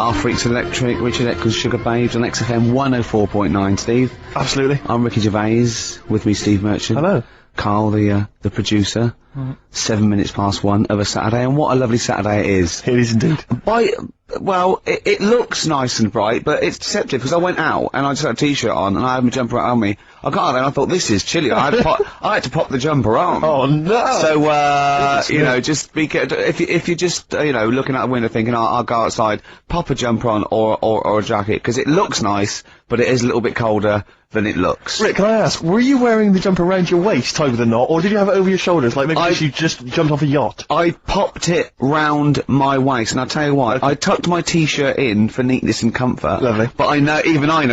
Our Freaks Electric, Richard Eccles, Sugar Babes on XFM 104.9, Steve. Absolutely. I'm Ricky Gervais, with me Steve Merchant. Hello. Carl, the producer. 7 minutes past 1 of a Saturday, and what a lovely Saturday it is. It is indeed. Well, it looks nice and bright, but it's deceptive, because I went out, and I just had a t-shirt on, and I had my jumper on me. I got out there, and I thought, this is chilly. I had to pop the jumper on. Oh, no! So, you know, just be careful. If you're just, you know, looking out the window thinking, I'll go outside, pop a jumper on, or a jacket, because it looks nice, but it is a little bit colder than it looks. Rick, can I ask, were you wearing the jumper around your waist, tied with a knot, or did you have it over your shoulders, like maybe you just jumped off a yacht? I popped it round my waist, and I'll tell you what, I tucked my t-shirt in for neatness and comfort. Lovely. But I know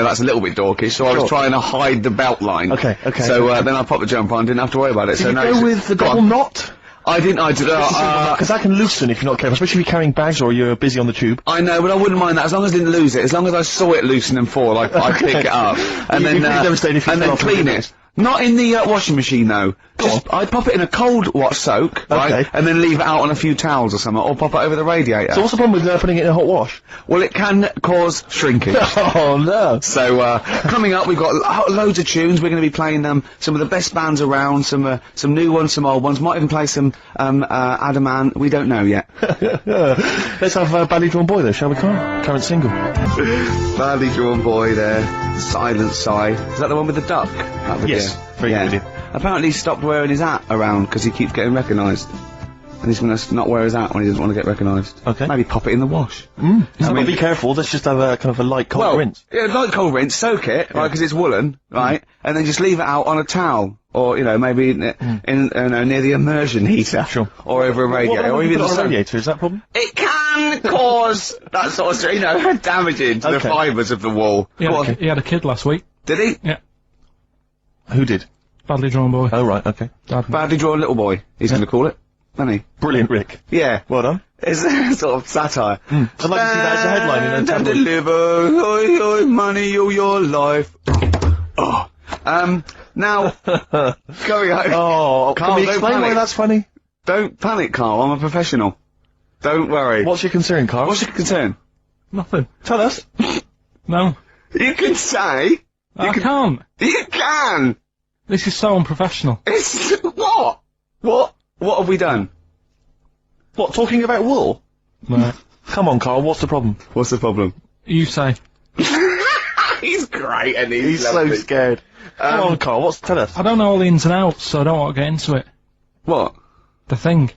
that's a little bit dorkish, so I was trying to hide the belt line. Okay. So, then I popped the jumper on, didn't have to worry about it. Did you go with the double knot? I didn't, because that can loosen if you're not careful, especially if you're carrying bags or you're busy on the tube. I know, but I wouldn't mind that, as long as I didn't lose it, as long as I saw it loosen and fall, I'd pick it up. And then clean it. Not in the washing machine though. I'd pop it in a cold wash soak, right? And then leave it out on a few towels or something, or pop it over the radiator. So what's the problem with putting it in a hot wash? Well, it can cause shrinkage. Oh no! So coming up, we've got loads of tunes. We're going to be playing some of the best bands around, some new ones, some old ones. Might even play some Adamant. We don't know yet. Let's have Badly Drawn Boy though, shall we, Carl? Current single. Badly Drawn Boy there. Silent Sigh. Is that the one with the duck? Yes. Very good idea. Apparently he stopped wearing his hat around because he keeps getting recognised. And he's going to not wear his hat when he doesn't want to get recognised. Okay. Maybe pop it in the wash. Be careful, let's just have a kind of a light cold rinse. Yeah, light cold rinse, soak it, right, because it's woolen, right, and then just leave it out on a towel. Or, you know, maybe near the immersion heater. Sure. Or over a radiator. Or even on a radiator, is that a problem? It can cause that sort of, you know, damaging to the fibres of the wall. He had a kid last week. Did he? Yeah. Who did? Badly Drawn Boy. Oh, right, okay. Badly Drawn Little Boy, he's going to call it. Isn't he? Brilliant, Rick. Yeah. Well done. It's a sort of satire. I'd like to see that as a headline in a tabloid. Deliver, oi, money, all your life. Now, going on. Oh, Carl, can we explain why that's funny? Don't panic, Carl, I'm a professional. Don't worry. What's your concern, Carl? What's your concern? Nothing. Tell us. No. You can say. I can't. You can! This is so unprofessional. It's, what? What have we done? What, talking about wool? Right. Come on, Carl, what's the problem? What's the problem? You say. He's great, and he's so scared. Come on, Carl, tell us. I don't know all the ins and outs, so I don't want to get into it. What? The thing.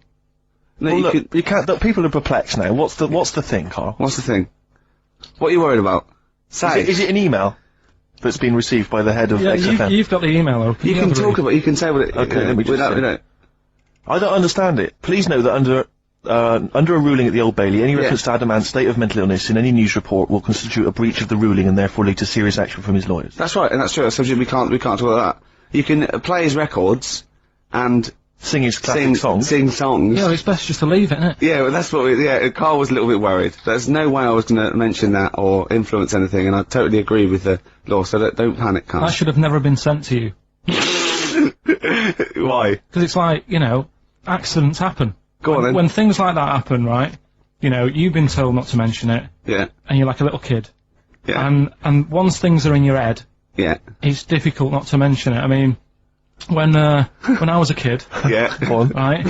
No, well, you can't, look, people are perplexed now. What's the thing, Carl? What's the thing? What are you worried about? Say. Is it an email that's been received by the head of XFM? You've got the email open. You can talk about it, you can say what it... Okay, let me just without, say. you know... I don't understand it. Please know that under a ruling at the Old Bailey, any reference to Adamant's state of mental illness in any news report will constitute a breach of the ruling and therefore lead to serious action from his lawyers. That's right, and that's true. That's subject we can't talk about that. You can play his records and sing his classic songs. Sing songs. Yeah, it's best just to leave it, isn't it? Yeah, well, that's what Carl was a little bit worried. There's no way I was going to mention that or influence anything, and I totally agree with the law, so don't panic, Carl. I should have never been sent to you. Why? Because it's like, you know, accidents happen. Go on then. When things like that happen, right, you know, you've been told not to mention it. Yeah. And you're like a little kid. Yeah. And once things are in your head, yeah, it's difficult not to mention it. I mean, when I was a kid, yeah, right,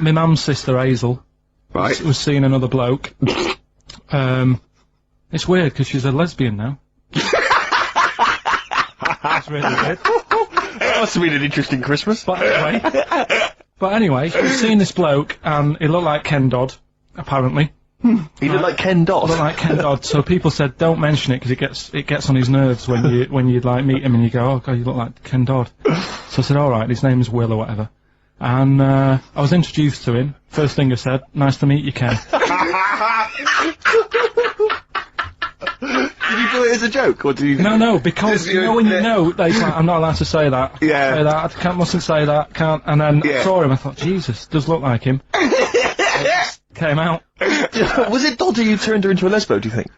my mum's sister Hazel, right, was seeing another bloke. It's weird because she's a lesbian now. That's really weird. That must have been an interesting Christmas. But anyway, she was seeing this bloke, and he looked like Ken Dodd, apparently. He looked like Ken Dodd. Looked like Ken Dodd. So people said, don't mention it because it gets on his nerves when you like meet him and you go, oh god, you look like Ken Dodd. So I said, all right, his name is Will or whatever. And I was introduced to him. First thing I said, nice to meet you, Ken. Did you do it as a joke, or did you... No, because, you know when you know, like, I'm not allowed to say that. Yeah. Say that, mustn't say that, can't, and then I saw him, I thought, Jesus, does look like him. Came out. Was it Doddy who turned her into a lesbo, do you think?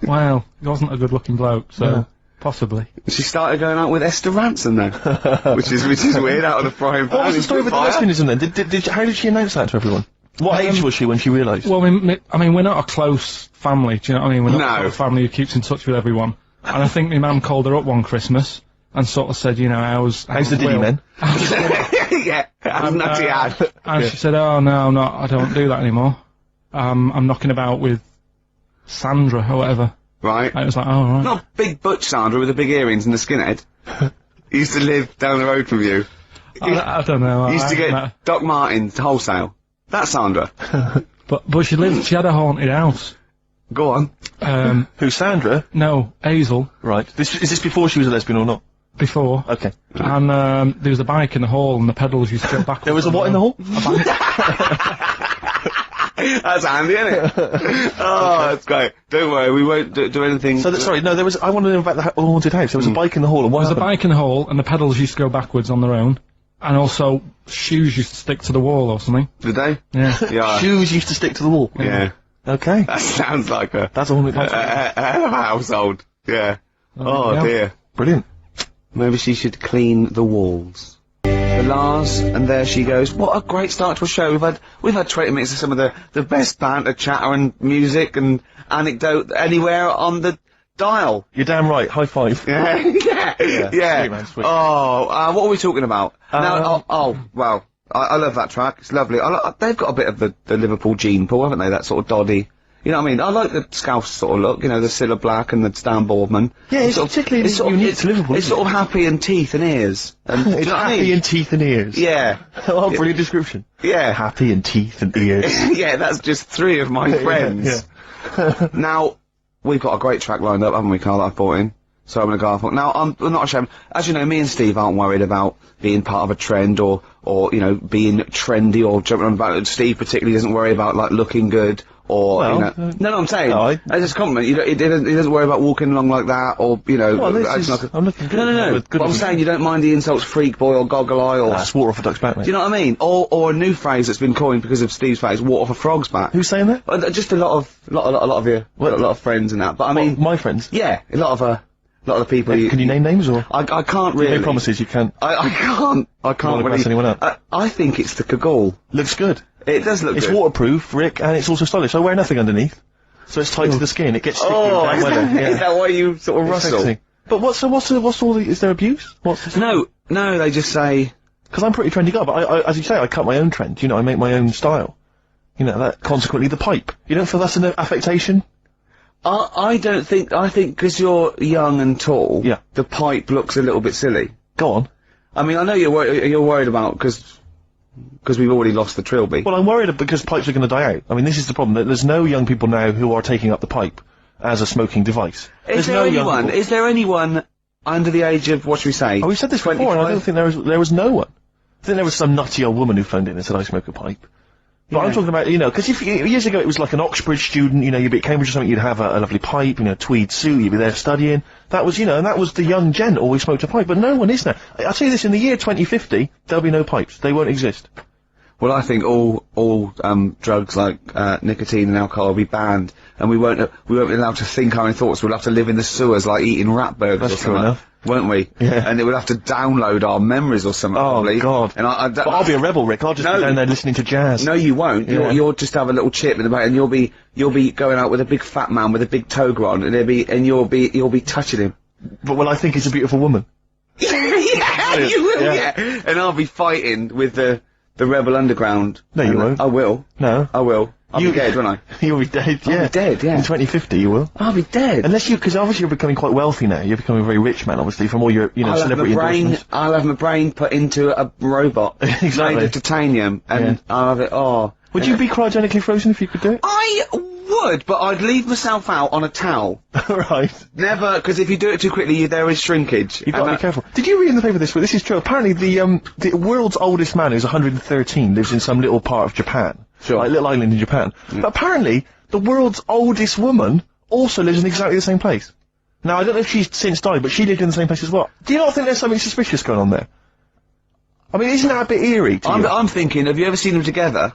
Well, he wasn't a good-looking bloke, so... Possibly. She started going out with Esther Ransom then, which is weird, out of the frying pan. What was the story with the lesbianism then? How did she announce that to everyone? What age was she when she realised? Well, I mean, we're not a close family, do you know what I mean? We're not a close family who keeps in touch with everyone. And I think my mum called her up one Christmas and sort of said, you know, how's the dilly men? Yeah, how's nutty ad? And she said, oh, no, I don't do that anymore. I'm knocking about with Sandra or whatever. Right. And it was like, oh, right. Not big butch Sandra with the big earrings and the skinhead. He used to live down the road from you. I don't know. He used to get Doc Martens wholesale. That's Sandra. But she had a haunted house. Go on. Who, Sandra? No, Hazel. Right. Is this before she was a lesbian or not? Before. Okay. And there was a bike in the hall and the pedals used to go backwards. There was a what in the hall? That's handy, isn't it? Oh, that's great. Don't worry, we won't do anything. So, sorry, no, I want to know about the haunted house. There was a bike in the hall, and what happened? There was a bike in the hall, and the pedals used to go backwards on their own. And also, shoes used to stick to the wall or something. Did they? Yeah. Yeah. Shoes used to stick to the wall? Yeah. Okay. That sounds like that's a haunted house. a hell of a household. Yeah. Oh dear. Brilliant. Maybe she should clean the walls. The Lars, and there she goes. What a great start to a show. We've had 20 minutes of some of the best banter, chatter and music and anecdote anywhere on the dial. You're damn right. High five. Yeah. Sweet, man, sweet. Oh, what are we talking about? Now, well, I love that track. It's lovely. They've got a bit of the Liverpool gene pool, haven't they? That sort of doddy. You know what I mean? I like the Scouse sort of look, you know, the Cilla Black and the Stan Boardman. Yeah, it's particularly unique to Liverpool. It's sort of happy and teeth and ears. And, it's happy and teeth and ears. Yeah. Oh, brilliant description. Yeah. Happy and teeth and ears. Yeah, that's just 3 of my friends. Yeah. Now, we've got a great track lined up, haven't we, Carl, that I've brought in? So I'm gonna go off. Now, I'm not ashamed. As you know, me and Steve aren't worried about being part of a trend or, you know, being trendy or jumping on about it. Steve particularly doesn't worry about, like, looking good. Or, well, you know, no, I'm saying, no, as a compliment, he doesn't worry about walking along like that, or, you know, well, I'm looking good. No. But I'm saying you don't mind the insults freak boy or goggle eye or... That's water off a duck's back, mate. Do you know what I mean? Or a new phrase that's been coined because of Steve's face, water off a frog's back. Who's saying that? Just a lot of you, a lot of friends and that, but I mean... my friends? Yeah, a lot of the people Can you name names, or...? I can't really... No promises, you can't... I can't really... anyone up. I think it's the Kaggle. Looks good. It does look good. It's waterproof, Rick, and it's also stylish. I wear nothing underneath, so it's tight to the skin. It gets sticky in bad weather. Yeah. Is that why you sort of rustle? Sexy. But what's all the... Is there abuse? No, they just say... Because I'm pretty trendy guy, but I, as you say, I cut my own trend. You know, I make my own style. You know, that, consequently, the pipe. You don't feel that's an affectation? I don't think... I think because you're young and tall, yeah, the pipe looks a little bit silly. Go on. I mean, I know you're worried about... Because we've already lost the trilby. Well, I'm worried because pipes are going to die out. I mean, this is the problem. There's no young people now who are taking up the pipe as a smoking device. Is there anyone under the age of, what should we say? Oh, we said this before, and I don't think there was no one. I think there was some nutty old woman who phoned in and said, I smoke a pipe. But I'm talking about, you know, because years ago it was like an Oxbridge student, you know, you'd be at Cambridge or something, you'd have a lovely pipe, you know, tweed suit, you'd be there studying. That was, you know, and that was the young gent always smoked a pipe, but no one is now. I'll tell you this, in the year 2050, there'll be no pipes. They won't exist. Well, I think all drugs like nicotine and alcohol will be banned, and we won't be allowed to think our own thoughts. We'll have to live in the sewers like eating rat burgers or something. True enough. Won't we? Yeah. And it would have to download our memories or something. Oh, probably. God. And I'll be a rebel, Rick. I'll just be down there listening to jazz. No, you won't. Yeah. You'll just have a little chip in the back, and you'll be going out with a big fat man with a big toga on, and you'll be touching him. But will I think he's a beautiful woman? Yeah, you will. Yeah. And I'll be fighting with the rebel underground. No, you won't. I will. No. I will. I'll be dead, won't I? You'll be dead, yeah. I'll be dead, yeah. In 2050 you will. I'll be dead. Unless because obviously you're becoming quite wealthy now. You're becoming a very rich man, obviously, from all your, you know, celebrity endorsements. I'll have my brain put into a robot. Exactly. Made of titanium, and I'll have it, Would you be cryogenically frozen if you could do it? I would, but I'd leave myself out on a towel. Right. Never, because if you do it too quickly, there is shrinkage. You've got to be careful. Did you read in the paper this week? This is true. Apparently the world's oldest man, who's 113, lives in some little part of Japan. Sure. Like, little island in Japan. But apparently, the world's oldest woman also lives in exactly the same place. Now, I don't know if she's since died, but she lived in the same place as well. Do you not think there's something suspicious going on there? I mean, isn't that a bit eerie to you? I'm thinking, have you ever seen them together?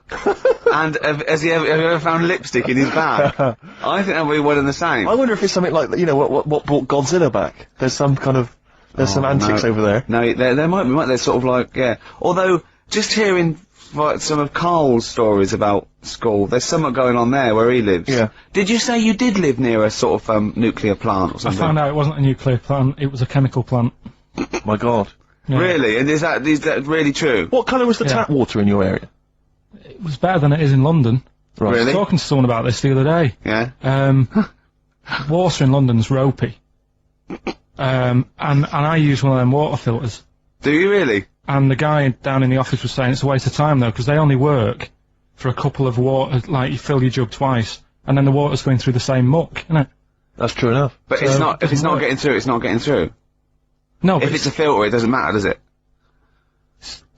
And have you ever found lipstick in his bag? I think that'll be one and the same. I wonder if it's something like, you know, what brought Godzilla back? There's some kind of, some antics over there. No, there might be, they're sort of like, yeah. Although, just hearing some of Carl's stories about school. There's something going on there where he lives. Yeah. Did you say you did live near a sort of nuclear plant or I something? found out it wasn't a nuclear plant, it was a chemical plant. My God. Yeah. Really? And is that really true? What colour was the tap water in your area? It was better than it is in London. Right. I was Really? talking to someone about this the other day. Yeah. Water in London's ropey. And I use one of them water filters. Do you really? And the guy down in the office was saying it's a waste of time though, because they only work for a couple of water, like you fill your jug twice, and then the water's going through the same muck, isn't it? That's true enough. But So it's not. If it's doesn't not work. getting through, it's not getting through. No, but If it's a filter, it doesn't matter, does it?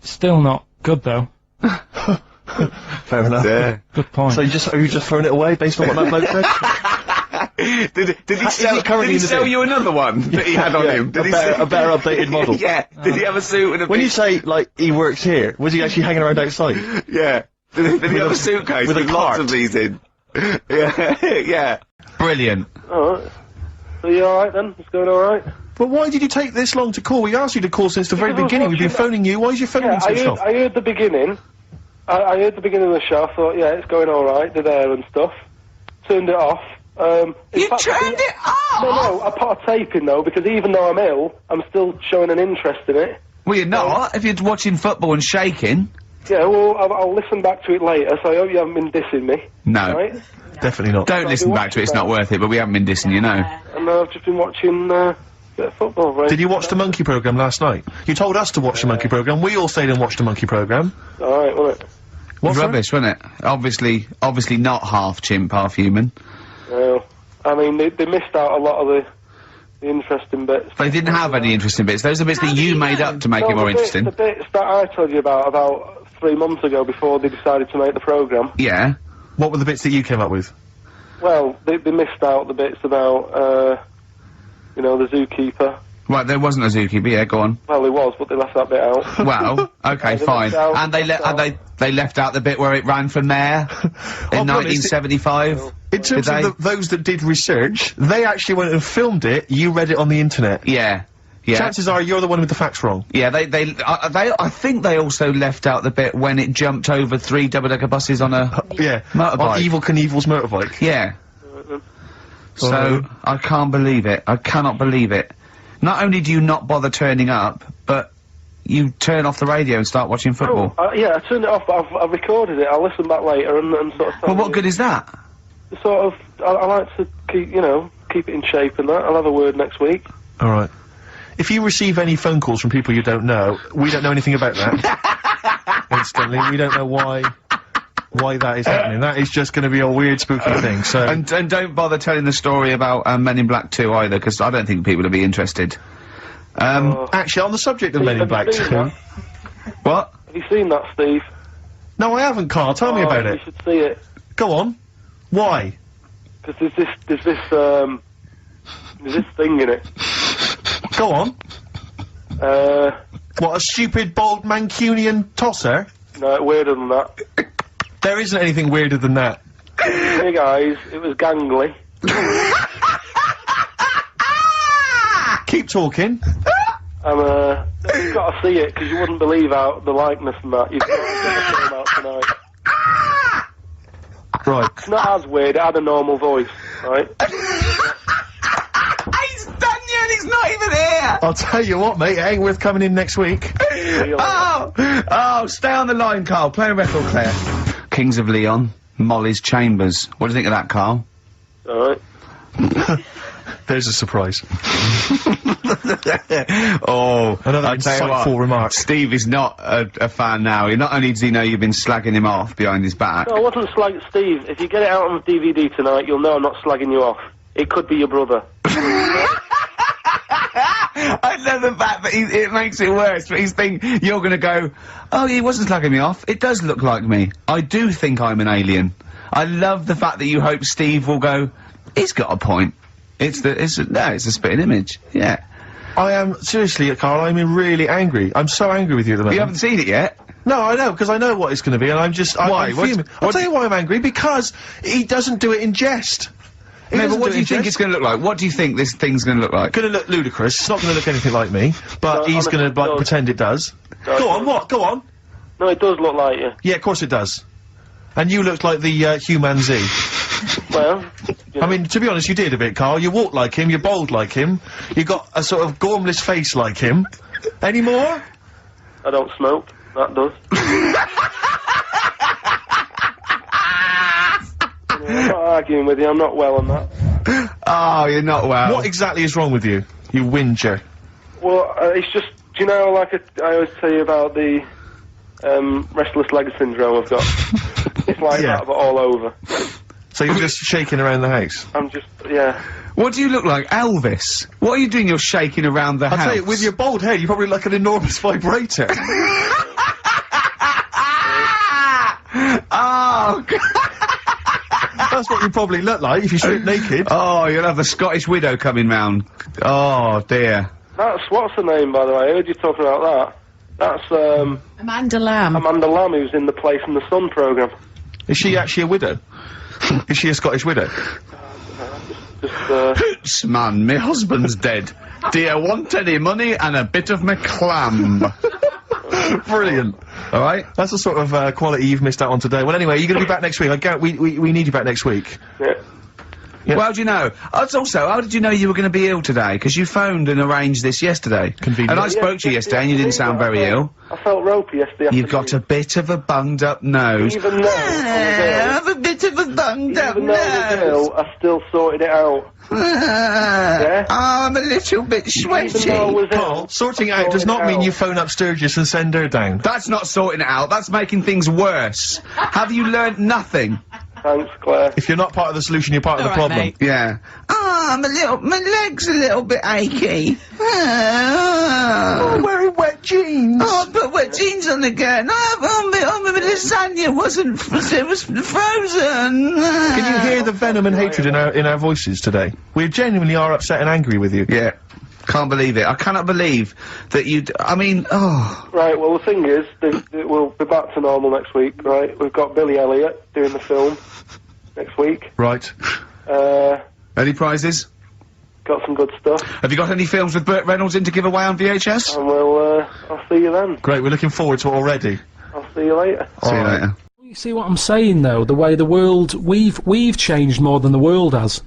still not good though. Fair enough. Yeah. Good point. So are you just throwing it away based on what that bloke said? Did he sell? currently Did he in the sell bin? you another one that he had on him? Did he a better updated model. Yeah. Did he have a suit and a? When you say, like, he works here, was he actually hanging around outside? Yeah. Did he have a suitcase with a with lots cart? of these in? Yeah. Yeah. Brilliant. Alright. So you alright then? It's going alright? But why did you take this long to call? We asked you to call since the very Because I was beginning. We've been watching phoning you. Why is your phone Yeah, switched off? I heard the beginning. I heard the beginning of the show. I thought, yeah, it's going alright, the there and stuff. Turned it off. In You fact, turned it off? No, I put a tape in though, because even though I'm ill, I'm still showing an interest in it. Well, you're not. If you're watching football and shaking. Yeah, well, I'll listen back to it later, so I hope you haven't been dissing me. No. Right? Definitely not. Don't listen back to it. It's not worth it. But we haven't been dissing, you know. And I've just been watching, a bit of football, right? Did you watch the Monkey programme last night? You told us to watch the Monkey programme. We all stayed and watched the Monkey programme. Alright, wasn't it? It was rubbish, wasn't it? Obviously not half chimp, half human. Well, I mean, they missed out a lot of the interesting bits. They didn't have any interesting bits. Those are bits that you made up to make it more interesting. The bits that I told you about 3 months ago before they decided to make the programme. Yeah. What were the bits that you came up with? Well, they missed out the bits about, you know, the zookeeper. Right, there wasn't a zookeeper. Yeah, go on. Well, there was, but they left that bit out. Well, okay, fine. And they left out the bit where it ran for mayor in 1975. In terms of those that did research, they actually went and filmed it. You read it on the internet. Yeah. Yeah. Chances are you're the one with the facts wrong. Yeah, I think they also left out the bit when it jumped over 3 double-decker buses on a motorbike. On Evil Knievel's motorbike. Yeah. So, I can't believe it. I cannot believe it. Not only do you not bother turning up, but you turn off the radio and start watching football. Yeah, I turned it off, but I've recorded it. I'll listen back later and sort of... Well, what good is that? Sort of, I like to keep, you know, keep it in shape and that. I'll have a word next week. Alright. If you receive any phone calls from people you don't know, we don't know anything about that. Instantly, we don't know why that is happening. That is just going to be a weird, spooky thing, so... And don't bother telling the story about Men in Black 2 either, because I don't think people will be interested. Actually, on the subject of Men in Black 2... What? Have you seen that, Steve? No, I haven't, Carl. Tell me about You it. should see it. Go on. Why? Because there's this thing in it. Go on. What, a stupid, bald Mancunian tosser? No, weirder than that. There isn't anything weirder than that. Hey guys, it was gangly. Keep talking. And, you've got to see it, because you wouldn't believe how the likeness and that. You've got to get the film out tonight. Right. It's not as weird, it had a normal voice, right? He's done you and he's not even here! I'll tell you what, mate, it ain't worth coming in next week. Oh, stay on the line, Carl. Play a record, Claire. Kings of Leon, Molly's Chambers. What do you think of that, Carl? Alright. There's a surprise. Oh, Another I'll tell you insightful what, remark. Steve is not a fan now. Not only does he know you've been slagging him off behind his back. No, I wasn't slagging Steve. If you get it out on DVD tonight, you'll know I'm not slagging you off. It could be your brother. I love the fact that it makes it worse, but you're gonna go, oh, he wasn't slagging me off. It does look like me. I do think I'm an alien. I love the fact that you hope Steve will go, he's got a point. It's a spitting image. Yeah. I am, seriously, Carl, I'm really angry. I'm so angry with you at the moment. You haven't seen it yet? No, I know, because I know what it's going to be, and I'm just... Why? I'm fuming. I'll tell you why I'm angry, because he doesn't do it in jest. No, but what do you think it's going to look like? What do you think this thing's going to look like? Gonna look ludicrous. It's not gonna look anything like me, but he's gonna, like, pretend it does. Go on, what? Go on. No, it does look like you. Yeah, of course it does. And you looked like the, human Z. Well... I mean, to be honest, you did a bit, Carl. You walk like him, you're bald like him, you got a sort of gormless face like him. Any more? I don't smoke. That does. I'm not arguing with you, I'm not well on that. Oh, you're not well. What exactly is wrong with you? You whinger. Well, it's just, do you know, like I always tell you about the restless leg syndrome I've got? It's like Yeah. that, but all over. So you're just shaking around the house? I'm just, yeah. What do you look like, Elvis? What are you doing? You're shaking around the house. I'll tell you, with your bald head, you probably look like an enormous vibrator. Oh, God. That's what you probably look like if you strip naked. Oh, you'll have the Scottish widow coming round. Oh, dear. That's, what's her name, by the way? I heard you talking about that. That's, Amanda Lamb. Amanda Lamb, who's in the Place in the Sun programme. Is she actually a widow? Is she a Scottish widow? Hoots, man, my husband's dead. Do you want any money and a bit of my clam? Brilliant. Alright? That's the sort of, quality you've missed out on today. Well, anyway, you're gonna be back next week. We need you back next week. Yeah. Yeah. Well, how do you know? Also, how did you know you were going to be ill today? Because you phoned and arranged this yesterday. Convenient. And I spoke to you yesterday and you didn't sound very ill. I felt ropey yesterday. You've got a bit of a bunged up nose. Even though I have a bit of a bunged up Even though I was ill, I still sorted it out. Yeah? I'm a little bit sweaty. Even though I was Paul, ill, sorting out does not mean you phone up Sturgis and send her down. That's not sorting it out, that's making things worse. Have you learnt nothing? Thanks, Claire. If you're not part of the solution, you're part of the problem. mate. Yeah. Oh, my leg's a little bit achy. Oh, Wearing wet jeans. I put wet jeans on again. My lasagna wasn't, it was frozen. Can you hear the venom and hatred in our voices today? We genuinely are upset and angry with you. Yeah. Can't believe it. I cannot believe that I mean, oh. Right, well, the thing is, we'll be back to normal next week, right? We've got Billy Elliot doing the film next week. Right. Any prizes? Got some good stuff. Have you got any films with Burt Reynolds in to give away on VHS? And I'll see you then. Great, we're looking forward to it already. I'll see you later. See you later. You see what I'm saying, though? The way the world... We've changed more than the world has.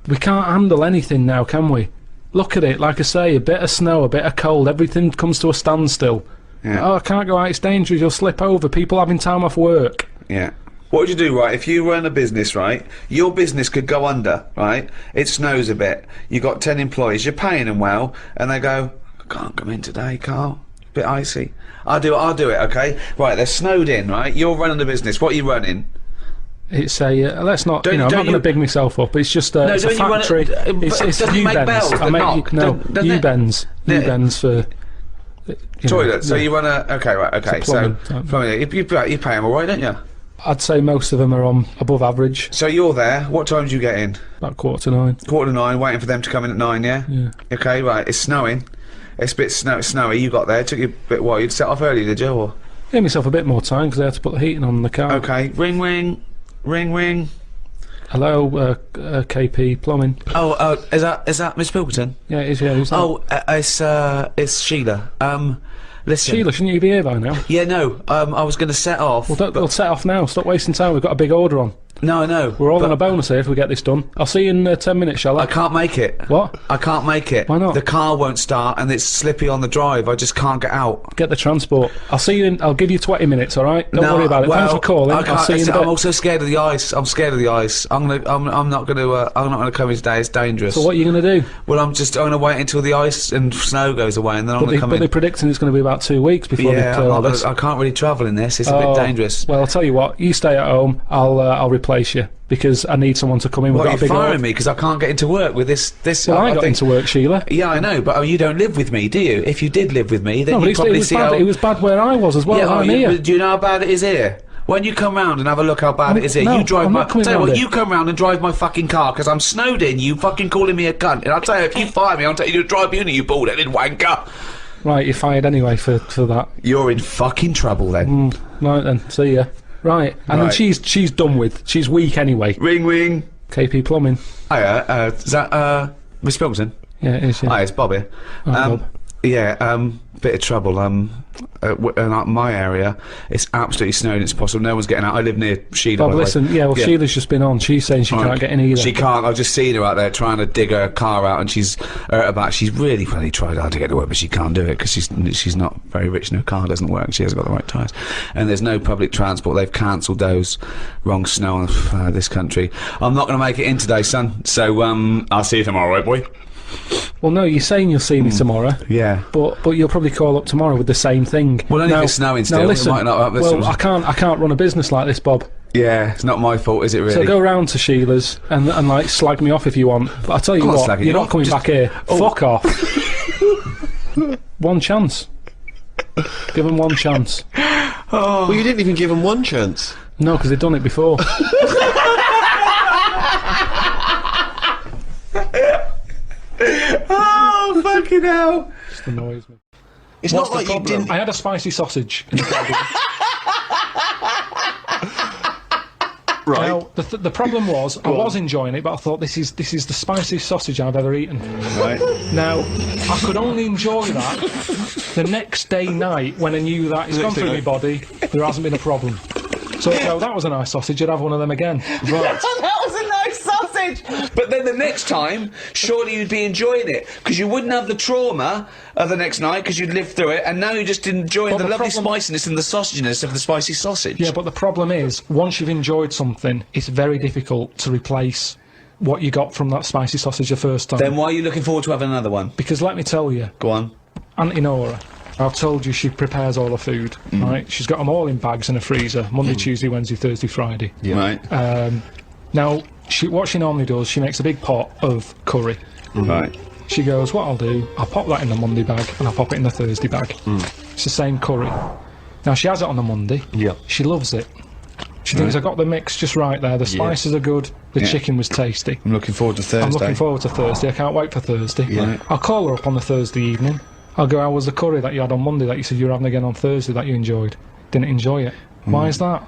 We can't handle anything now, can we? Look at it, like I say, a bit of snow, a bit of cold, everything comes to a standstill. Yeah. Oh, I can't go out, it's dangerous, you'll slip over, people having time off work. Yeah. What would you do, right, if you run a business, right, your business could go under, right, it snows a bit, you got 10 employees, you're paying them well, and they go, I can't come in today, Carl, bit icy. I'll do it, okay? Right, they're snowed in, right, you're running the business, what are you running? It's a, let's not, Don't- I'm not don't going to you- big myself up, it's just a, it's a don't you run factory, it- it's doesn't it make bells that knock? Doesn't it? U-bends, Yeah. U-bends for... Toilet, so you run okay, right, okay, It's a plumbing so, type. plumbing, you pay them alright, don't you? I'd say most of them are on above average, So you're there, what time do you get in? about 9:15. 9:15, waiting for them to come in at 9, yeah? Yeah. Okay, right, it's snowing, it's a bit snowy, you got there, it took you a bit while, you'd set off early, did you, or? Gave myself a bit more time because I had to put the heating on in the car. Okay, ring, ring, ring, ring. Hello, KP Plumbing. Oh, is that Miss Pilkington? Yeah, it is, yeah, who's that? Oh, it's Sheila. Listen. Sheila, shouldn't you be here by now? Yeah, no, I was gonna set off. We'll set off now, stop wasting time, we've got a big order on. No, I know. We're all but on a bonus here if we get this done. I'll see you in 10 minutes, shall I? I can't make it. What? I can't make it. Why not? The car won't start and it's slippy on the drive, I just can't get out. Get the transport. I'll see you in, I'll give you 20 minutes, alright? Don't worry about it. Thanks for calling. I can't, I'll see you in a bit. I'm also scared of the ice. I'm scared of the ice. I'm not gonna come in today, it's dangerous. So what are you going to do? Well, I'm gonna wait until the ice and snow goes away and then I'm gonna come But in. they're predicting it's going to be about 2 weeks before they Yeah, clear all this. I can't really travel in this, it's a bit dangerous. Well, I'll tell you what, you stay at home, I'll replace you, because I need someone to come in. We've What, got are a you big firing order. me because I can't get into work with this? Well, I got think- into work, Sheila. Yeah, I know, but you don't live with me, do you? If you did live with me, then No, but you'd it probably was see bad. how... It was bad where I was as well. yeah, I'm here. do you know how bad it is here? When you come round and have a look how bad it is here, no, you drive I'm my... not coming Tell you round what, here. you come round and drive my fucking car because I'm snowed in, you fucking calling me a cunt. And I'll tell you, if you fire me, I'll tell you to drive you, you bald-headed wanker. Right, you're fired anyway for that. You're in fucking trouble then. Right then, see ya. Right, and then Right. she's done with. She's weak anyway. Ring, ring. KP Plumbing. Hiya, is that, Miss Pilkington? Yeah, it is. Yeah. Hi, it's Bob here. Bob. Yeah, bit of trouble. In my area, it's absolutely snowing. It's possible. No one's getting out. I live near Sheila. Bob, listen, Sheila's just been on. She's saying she can't get in either. She can't. I've just seen her out there trying to dig her car out, and she's hurt her back. She's really tried hard to get to work, but she can't do it because she's not very rich and her car doesn't work. She hasn't got the right tyres, and there's no public transport. They've cancelled those. Wrong snow on this country. I'm not going to make it in today, son. So I'll see you tomorrow, right, boy? Well, no, you're saying you'll see me tomorrow. Yeah. But you'll probably call up tomorrow with the same thing. Well, only if it's snowing still. Now listen, it might not, I can't run a business like this, Bob. Yeah, it's not my fault, is it really? So go round to Sheila's and like slag me off if you want. But I tell you what, you're not coming back here. Fuck off. One chance. Give them one chance. Well, you didn't even give them one chance. No, because they've done it before. Oh, fucking hell. Just annoys me. It's not like you didn't... I had a spicy sausage in the garden. Right. Now, the problem was, I was enjoying it, but I thought this is the spiciest sausage I've ever eaten. Right. Now, I could only enjoy that the next day night when I knew that it's gone through my body, there hasn't been a problem. So, that was a nice sausage, I'd have one of them again. Right. That was a nice sausage! But then the next time, surely you'd be enjoying it, because you wouldn't have the trauma of the next night, because you'd lived through it, and now you're just enjoying the lovely spiciness and the sausaginess of the spicy sausage. Yeah, but the problem is, once you've enjoyed something, it's very difficult to replace what you got from that spicy sausage the first time. Then why are you looking forward to having another one? Because let me tell you, Go on. Auntie Nora, I've told you she prepares all the food, right? She's got them all in bags in a freezer, Monday, Tuesday, Wednesday, Thursday, Friday. Yeah. Right. Now, what she normally does, she makes a big pot of curry. Right. She goes, what I'll do, I'll pop that in the Monday bag and I'll pop it in the Thursday bag. It's the same curry. Now, she has it on the Monday. Yeah. She loves it. She thinks I got the mix just right there. The spices are good. The chicken was tasty. I'm looking forward to Thursday. I'm looking forward to Thursday. I can't wait for Thursday. Yeah. I'll call her up on the Thursday evening. I'll go, how was the curry that you had on Monday that you said you were having again on Thursday that you enjoyed? Didn't enjoy it. Why is that?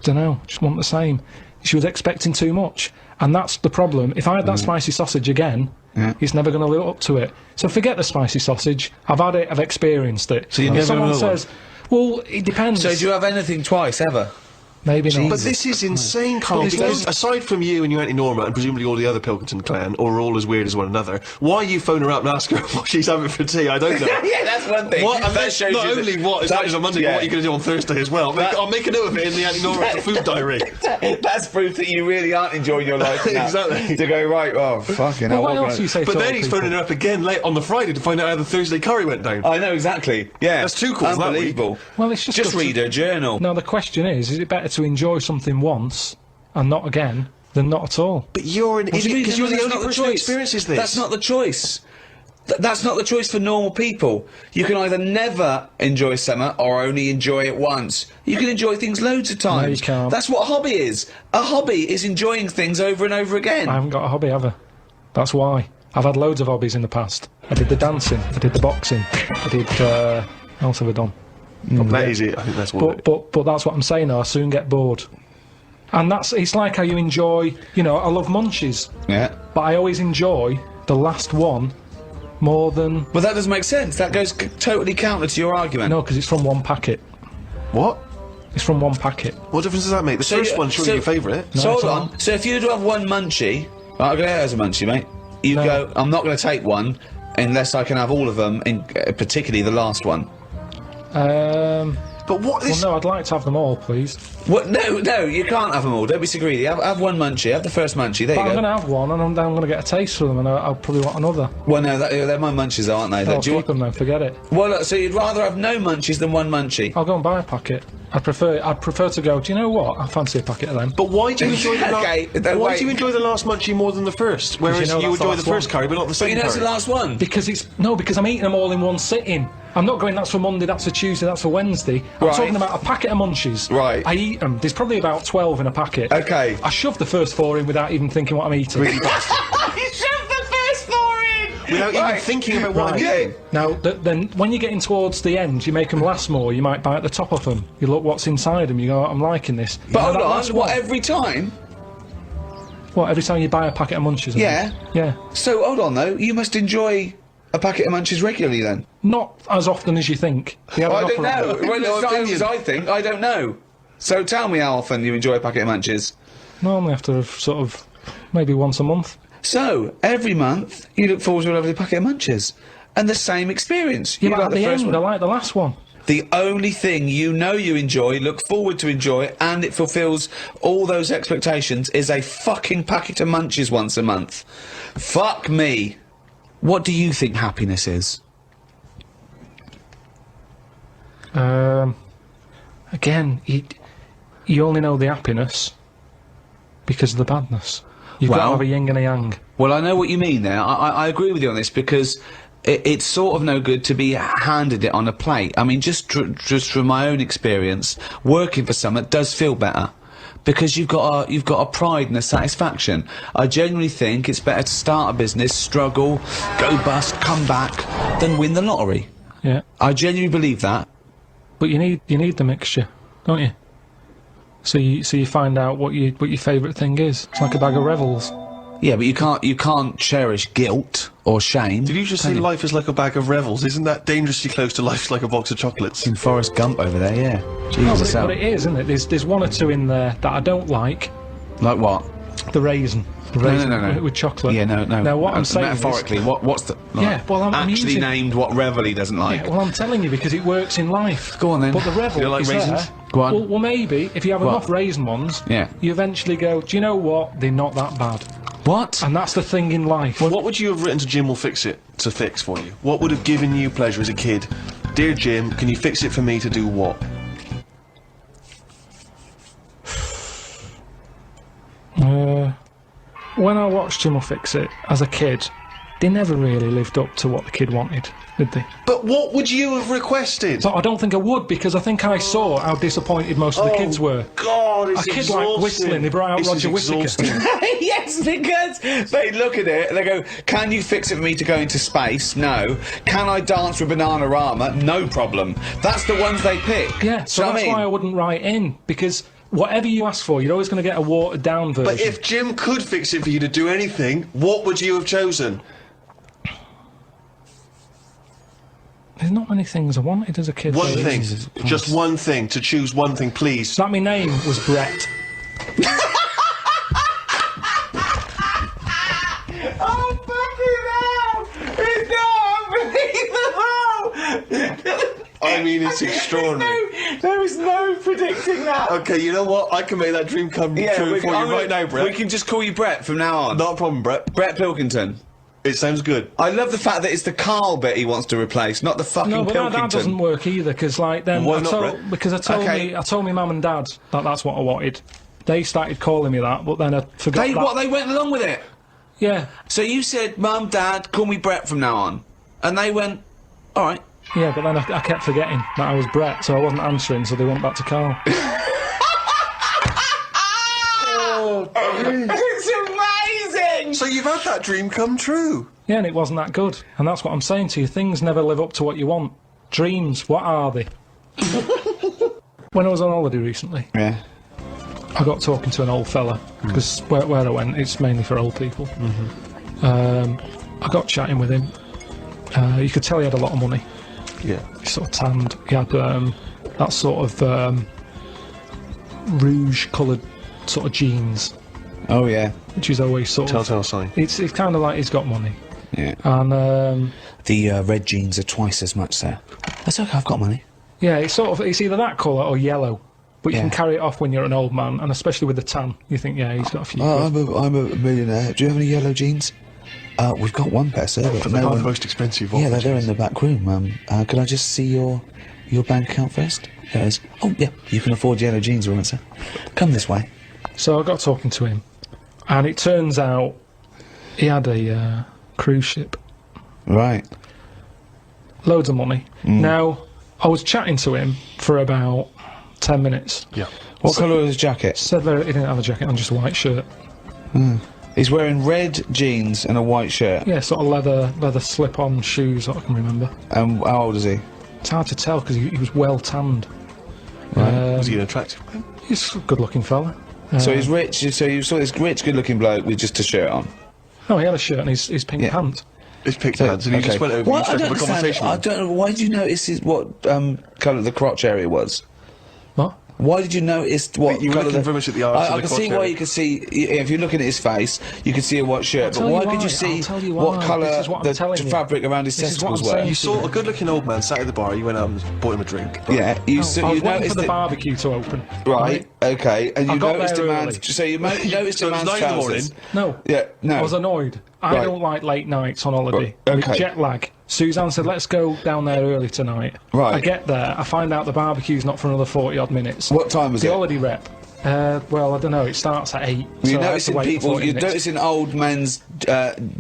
Dunno. Just want the same. She was expecting too much. And that's the problem. If I had that spicy sausage again, it's never going to live up to it. So forget the spicy sausage. I've had it, I've experienced it. So you if never someone know says, well, it depends. So do you have anything twice, ever? Maybe not. But this is insane, Carl, because aside from you and your Auntie Norma and presumably all the other Pilkington clan, or are all as weird as one another, why you phone her up and ask her what she's having for tea? I don't know. Yeah, that's one thing. What, and that shows not you only what is happening on Monday, but what you're going to do on Thursday as well. I'll make a note of it in the Auntie Norma food diary. That's proof that you really aren't enjoying your life. Exactly. To go, right, oh, fucking hell. What else do you say But to then old he's people? phoning her up again late on the Friday to find out how the Thursday curry went down. I know, exactly. Yeah. That's two calls that week. Unbelievable. Well, it's just Just good to- read her journal. Now, the question is it better to enjoy something once and not again than not at all? But you're an idiot because you're the only person who experiences this. That's not the choice. That's not the choice for normal people. You can either never enjoy summer or only enjoy it once. You can enjoy things loads of times. No, you can't. That's what a hobby is. A hobby is enjoying things over and over again. I haven't got a hobby, have I? That's why. I've had loads of hobbies in the past. I did the dancing, I did the boxing, I did, what else have I done? That is it. I think that's what. But that's what I'm saying now, I soon get bored. And it's like how you enjoy, I love munchies, Yeah. but I always enjoy the last one more than... Well, that doesn't make sense. That goes totally counter to your argument. No, because it's from one packet. What? It's from one packet. What difference does that make? The first one's surely your favourite. So it's hold on. So if you were to have one munchie, right, I'm going to have as a munchie, mate. You go, I'm not going to take one unless I can have all of them, particularly the last one. But what is... Well, no, I'd like to have them all, please. What? No, you can't have them all. Don't be so greedy. Have one munchie. Have the first munchie. There But you I'm go. going to have one, and I'm going to get a taste for them, and I'll probably want another. Well, no, they're my munchies, aren't they? I'll Do you keep them then, forget it. Well, look, so you'd rather have no munchies than one munchie? I'll go and buy a packet. I'd prefer to go, do you know what? I fancy a packet of them. But why do you enjoy the Okay, why wait. do you enjoy the last munchie more than the first? Whereas you know you that's the enjoy the last first one. curry, but not the But second you know it's curry. the last one. Because I'm eating them all in one sitting. I'm not going, that's for Monday, that's for Tuesday, that's for Wednesday. I'm Right. talking about a packet of munchies. Right. I eat them. There's probably about 12 in a packet. Okay. I shove the first 4 in without even thinking what I'm eating. You shoved the first 4 in! Without even Right. thinking about what I'm Yeah. eating. Now, then, when you're getting towards the end, you make them last more, you might bite the top of them. You look what's inside them, you go, I'm liking this. But You know hold that on, last what, one? every time? What, every time you buy a packet of munchies? I Yeah. think? Yeah. So, hold on, though. You must enjoy a packet of Munchies regularly then? Not as often as you think. I don't know. Well, it's not as I think. I don't know. So tell me how often you enjoy a packet of Munchies. Normally after sort of maybe once a month. So every month you look forward to a lovely packet of Munchies, and the same experience. Yeah, You but like at the the first end, one. I like the last one. The only thing you know you enjoy, look forward to enjoy, and it fulfills all those expectations is a fucking packet of Munchies once a month. Fuck me. What do you think happiness is? Again, you only know the happiness because of the badness. You've got to Well- have a yin and a yang. Well, I know what you mean there. I agree with you on this because it's sort of no good to be handed it on a plate. I mean, just from my own experience, working for someone does feel better. Because you've got a pride and a satisfaction. I genuinely think it's better to start a business, struggle, go bust, come back, than win the lottery. Yeah. I genuinely believe that. But you need the mixture, don't you? So you find out what your favourite thing is. It's like a bag of Revels. Yeah, but you can't cherish guilt or shame. Did you just say life is like a bag of Revels? Isn't that dangerously close to life's like a box of chocolates? In Forrest Gump over there, yeah. No, Jesus, but it is, isn't it? There's one or two in there that I don't like. like what? The raisin. The raisin no. with chocolate. Yeah, no. Now what I'm saying metaphorically, is, what's the Yeah, well, I'm actually using- named what Revel he doesn't like? yeah, well, I'm telling you because it works in life. Go on then. But the Revel You don't like is raisins? there. Go on. Well, maybe if you have enough raisin ones, Yeah. you eventually go, do you know what? They're not that bad. What? And that's the thing in life. What would you have written to Jim will fix it to fix for you? What would have given you pleasure as a kid? Dear Jim, can you fix it for me to do what? When I watched Jim will Fix It as a kid, they never really lived up to what the kid wanted, did they? But what would you have requested? So I don't think I would because I think I saw how disappointed most of the kids were. God, it's A kid like whistling, they brought out This is Roger Whittaker. exhausting. Yes, because they look at it and they go, can you fix it for me to go into space? No. Can I dance with Bananarama? No problem. That's the ones they pick. Yeah, so that's why I wouldn't write in, because whatever you ask for, you're always going to get a watered-down version. But if Jim could fix it for you to do anything, what would you have chosen? There's not many things I wanted as a kid. One though. thing. Just one thing. To choose one thing, please. That my name was Brett. Oh, fucking hell! It's not unbelievable! I mean, it's extraordinary. There was no predicting that. Okay, you know what? I can make that dream come true for you right now, Brett. We can just call you Brett from now on. Not a problem, Brett. Brett Pilkington. It sounds good. I love the fact that it's the Carl bit he wants to replace, not the fucking No, but Pilkington. that doesn't work either, because like then Why I not, told, Brett? because I told my mum and dad that that's what I wanted. They started calling me that, but then I forgot that. They went along with it. Yeah, So you said, Mum, Dad, call me Brett from now on. And they went, alright. yeah, but then I kept forgetting that I was Brett, so I wasn't answering, so they went back to Carl. It's amazing! So you've had that dream come true. Yeah, and it wasn't that good, and that's what I'm saying to you. Things never live up to what you want. Dreams, what are they? When I was on holiday recently, Yeah. I got talking to an old fella, because where I went, it's mainly for old people. I got chatting with him. You could tell he had a lot of money. Yeah. He sort of tanned. He had that sort of rouge-coloured sort of jeans, Oh, yeah. which is always sort of... Telltale sign. It's kind of like he's got money. Yeah. And, The red jeans are twice as much, sir. That's okay, I've got money. yeah, it's either that colour or yellow. But you Yeah. can carry it off when you're an old man, and especially with the tan, you think, yeah, he's got a few quid. I'm a millionaire. Do you have any yellow jeans? We've got one pair, sir. But They no are the one... most expensive. Yeah, of they're in the back room. Could I just see your bank account first? Yes. Oh, yeah, you can afford yellow jeans, right, sir? Come this way. So I got talking to him, and it turns out he had a cruise ship. Right. Loads of money. Now, I was chatting to him for about 10 minutes. Yeah. What colour was his jacket? Said that he didn't have a jacket on, just a white shirt. He's wearing red jeans and a white shirt. Yeah, sort of leather slip-on shoes, I can remember. How old is he? It's hard to tell because he was well tanned. Was he an attractive man? He's a good-looking fella. So he's rich. So you saw this rich, good-looking bloke with just a shirt on. Oh, he had a shirt and his pink Yeah. pants. It's picked hands, and he just went over and struck up a conversation. I don't know, why did you notice what colour the crotch area was? What? Why did you notice what You were colour looking very much at the arse I of the can see crotch why area. you can see, if you're looking at his face, you can see a white shirt, but tell you why could why, you see I'll tell you what why. colour This is what I'm the telling you. fabric around his This is what testicles I'm were? saying. You saw a good-looking old man sat at the bar. You went out and bought him a drink. Yeah, you I was waiting for noticed the it. barbecue to open. Right, okay, and you I got noticed there a man's. early. So you noticed So a it was man's 9 in the morning. trousers. No. Yeah, no. I was annoyed. I Right. don't like late nights on holiday. Right, With okay. jet lag. Suzanne said, let's go down there early tonight. Right. I get there, I find out the barbecue's not for another 40-odd minutes. What time was The it? holiday rep. Well, I don't know, it starts at 8. You're so I have to noticing wait for people. 40 You're minutes. noticing old men's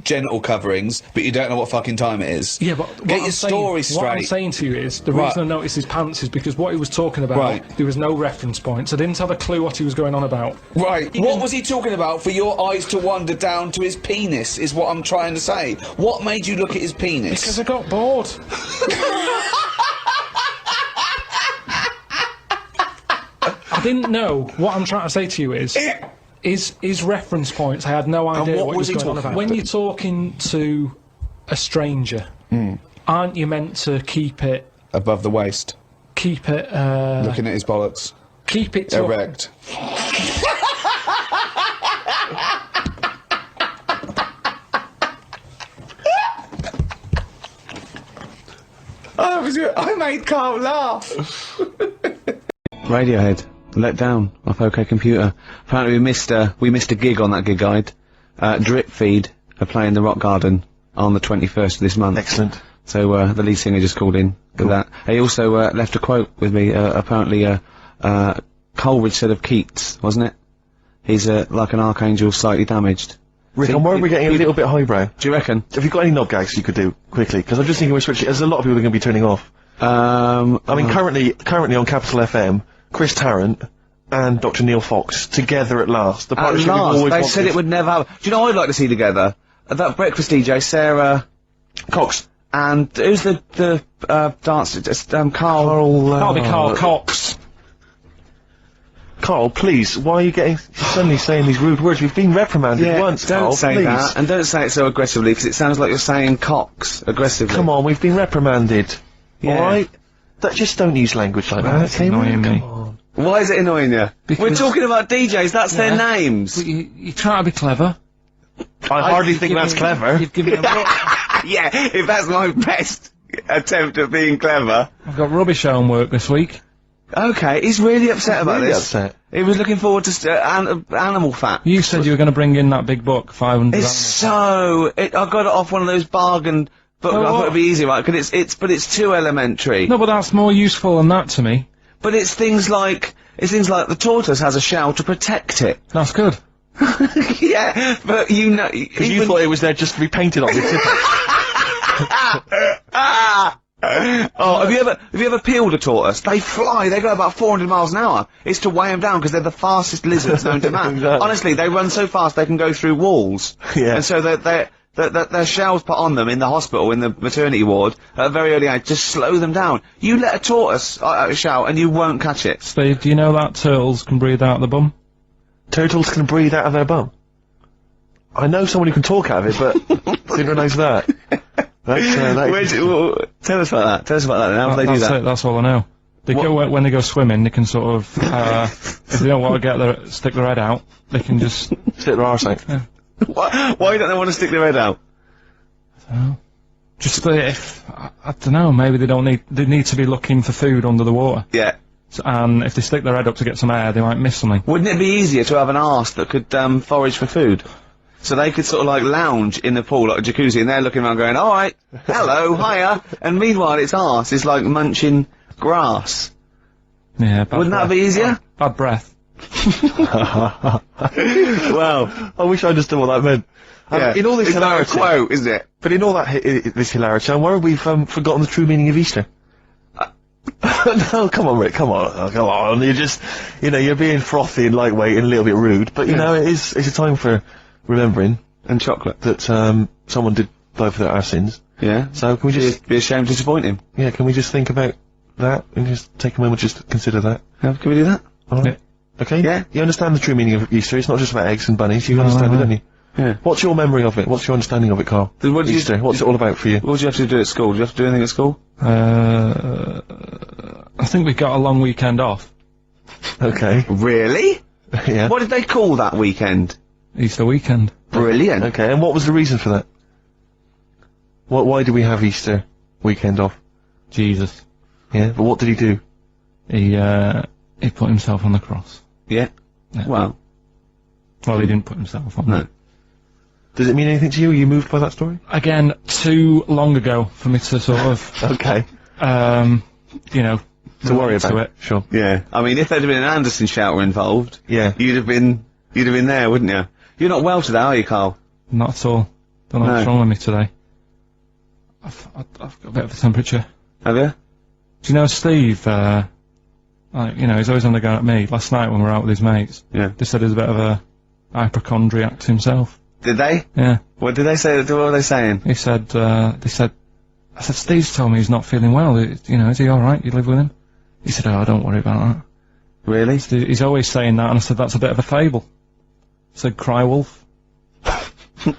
genital coverings, but you don't know what fucking time it is. Yeah, but what get I'm your story saying, What I'm straight. saying to you is, the Right. reason I noticed his pants is because what he was talking about, Right. there was no reference points. I didn't have a clue what he was going on about. Right. What was he talking about for your eyes to wander down to his penis, is what I'm trying to say. What made you look at his penis? Because I got bored. I didn't know. What I'm trying to say to you is reference points. I had no idea what what was he he was going on talking about. When you're talking to a stranger, aren't you meant to keep it Above the waist, keep it looking at his bollocks, to erect. I made Carl laugh. Radiohead, Let Down, off OK Computer. Apparently we missed a gig on that gig guide. Drip Feed are playing the Rock Garden on the 21st of this month. Excellent. So the lead singer just called in with that. He also left a quote with me. Apparently Coleridge said of Keats, wasn't it? He's like an archangel slightly damaged. Rick, So I'm worried we're getting a you- little bit highbrow. Do you reckon? Have you got any knob gags you could do quickly? Because I'm just thinking we're switching. There's a lot of people that are going to be turning off. I mean, currently on Capital FM, Chris Tarrant and Dr. Neil Fox together at last. The at partnership we've last, always they wanted. said it would never happen. Do you know what I'd like to see together? That breakfast DJ, Sarah Cox. and who's the dancer? Just Carl. That'll be Carl Cox. Carl, please, why are you getting suddenly saying these rude words? We've been reprimanded once, don't Carl, say please. that, and don't say it so aggressively, because it sounds like you're saying cocks aggressively. Come on, we've been reprimanded. Yeah. Alright? Just don't use language like that, That's okay? annoying me. Come on. Why is it annoying you? Because- We're talking about DJs, that's their names. But you try to be clever. I hardly think that's clever. You've given a look. Yeah, if that's my best attempt at being clever. I've got rubbish homework this week. Okay, he's really upset about Really this. upset. He was looking forward to animal fat. You said you were going to bring in that big book, 500. It's so... I got it off one of those bargain books. Oh, I thought what? it'd be easy, right? Cause it's too elementary. No, but that's more useful than that to me. But it's things like the tortoise has a shell to protect it. That's good. Yeah, but you know... Because you thought it was there just to be painted on the tip. Oh, have you ever peeled a tortoise? They fly, they go about 400 miles an hour. It's to weigh them down because they're the fastest lizards known to man. Exactly. Honestly, they run so fast they can go through walls. Yeah. And so their shells put on them in the hospital, in the maternity ward, at a very early age, just slow them down. You let a tortoise out a shell and you won't catch it. Steve, do you know that turtles can breathe out the bum? Turtles can breathe out of their bum. I know someone who can talk out of it, but didn't realise that. Tell us about that. Tell us about that. How do they do That's that? it, that's all I know. They go, when they go swimming, they can sort of, if they don't want to stick their head out, they can just... Sit their arse out. Why don't they want to stick their head out? Just if, I don't know, maybe they need to be looking for food under the water. Yeah. And if they stick their head up to get some air, they might miss something. Wouldn't it be easier to have an arse that could forage for food? So they could sort of like lounge in the pool like a jacuzzi and they're looking around going, alright, hello, hiya, and meanwhile its arse is like munching grass. Yeah, bad Wouldn't that be easier? Bad breath. Well, I wish I understood what that meant. yeah. In all this it's like a hilarity, quote, isn't it? but in all that this hilarity, I'm worried we've forgotten the true meaning of Easter. No, come on, Rick, come on. You're just, you're being frothy and lightweight and a little bit rude, but it's a time for remembering And chocolate. that someone did die for our sins. Yeah. So can we just, Be ashamed to disappoint him. can we just think about that and just take a moment just to consider that? Yeah, can we do that? All right. Yeah. Okay? Yeah. You understand the true meaning of Easter? It's not just about eggs and bunnies. You understand it, don't you? Yeah. What's your memory of it? What's your understanding of it, Carl? What did Easter. What's it all about for you? What did you have to do at school? Did you have to do anything at school? I think we got a long weekend off. Okay. Really? Yeah. What did they call that weekend? Easter weekend. Brilliant. Okay, and what was the reason for that? Why did we have Easter weekend off? Jesus. Yeah, but what did he do? He put himself on the cross. Yeah. Yeah. Well. Well, he didn't put himself on. No. Does it mean anything to you? Are you moved by that story? Again, too long ago for me to sort of, Okay. you know, To worry relate about to it. Sure. Yeah. I mean, if there'd have been an Anderson shouter involved, Yeah. you'd have been there, wouldn't you? You're not well today, are you, Carl? Not at all. Don't know what's wrong with me today. I've got a bit of a temperature. Have you? Do you know Steve, like, you know, he's always on the go at me. Last night when we were out with his mates, Yeah. they said he's a bit of a hypochondriac to himself. Did they? Yeah. What did they say? What were they saying? He said, I said, Steve's told me he's not feeling well. You know, is he alright? You live with him? He said, oh, don't worry about that. Really? He's always saying that, and I said, that's a bit of a fable. I said, cry wolf.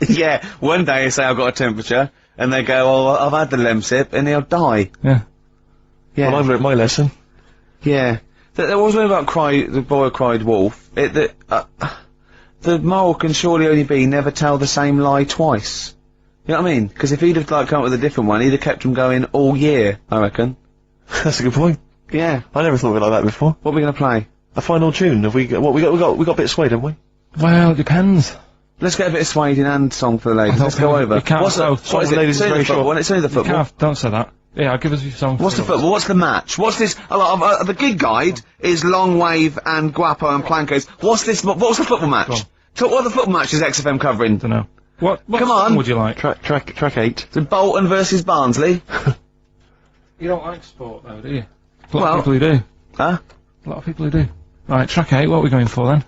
Yeah. One day you say I've got a temperature, and they go, oh, I've had the Lemsip, and he'll die. Yeah. Yeah. Well, I've learnt my lesson. Yeah. There was one about the boy who cried wolf. The moral can surely only be never tell the same lie twice. You know what I mean? Because if he'd have, like, come up with a different one, he'd have kept him going all year, I reckon. That's a good point. Yeah. I never thought of it like that before. What are we gonna play? A final tune. Have we got, we got a bit of Suede, haven't we? Well, it depends. Let's get a bit of Suede in hand song for the ladies. Let's go over. You can't What's go. what is it? Ladies It's is only very the football. short. It's only the football. Don't say that. Yeah, give us your song. What's the football? What's the match? What's this? The gig guide is Long Wave and Guapo and Plancos. What's this? What's the football match? What are the football matches XFM covering? Don't know. What Come song on. would you like? Track 8. It's Bolton versus Barnsley. You don't like sport, though, do you? A lot Well- of people who do. Huh? A lot of people who do. Right, track 8, what are we going for then?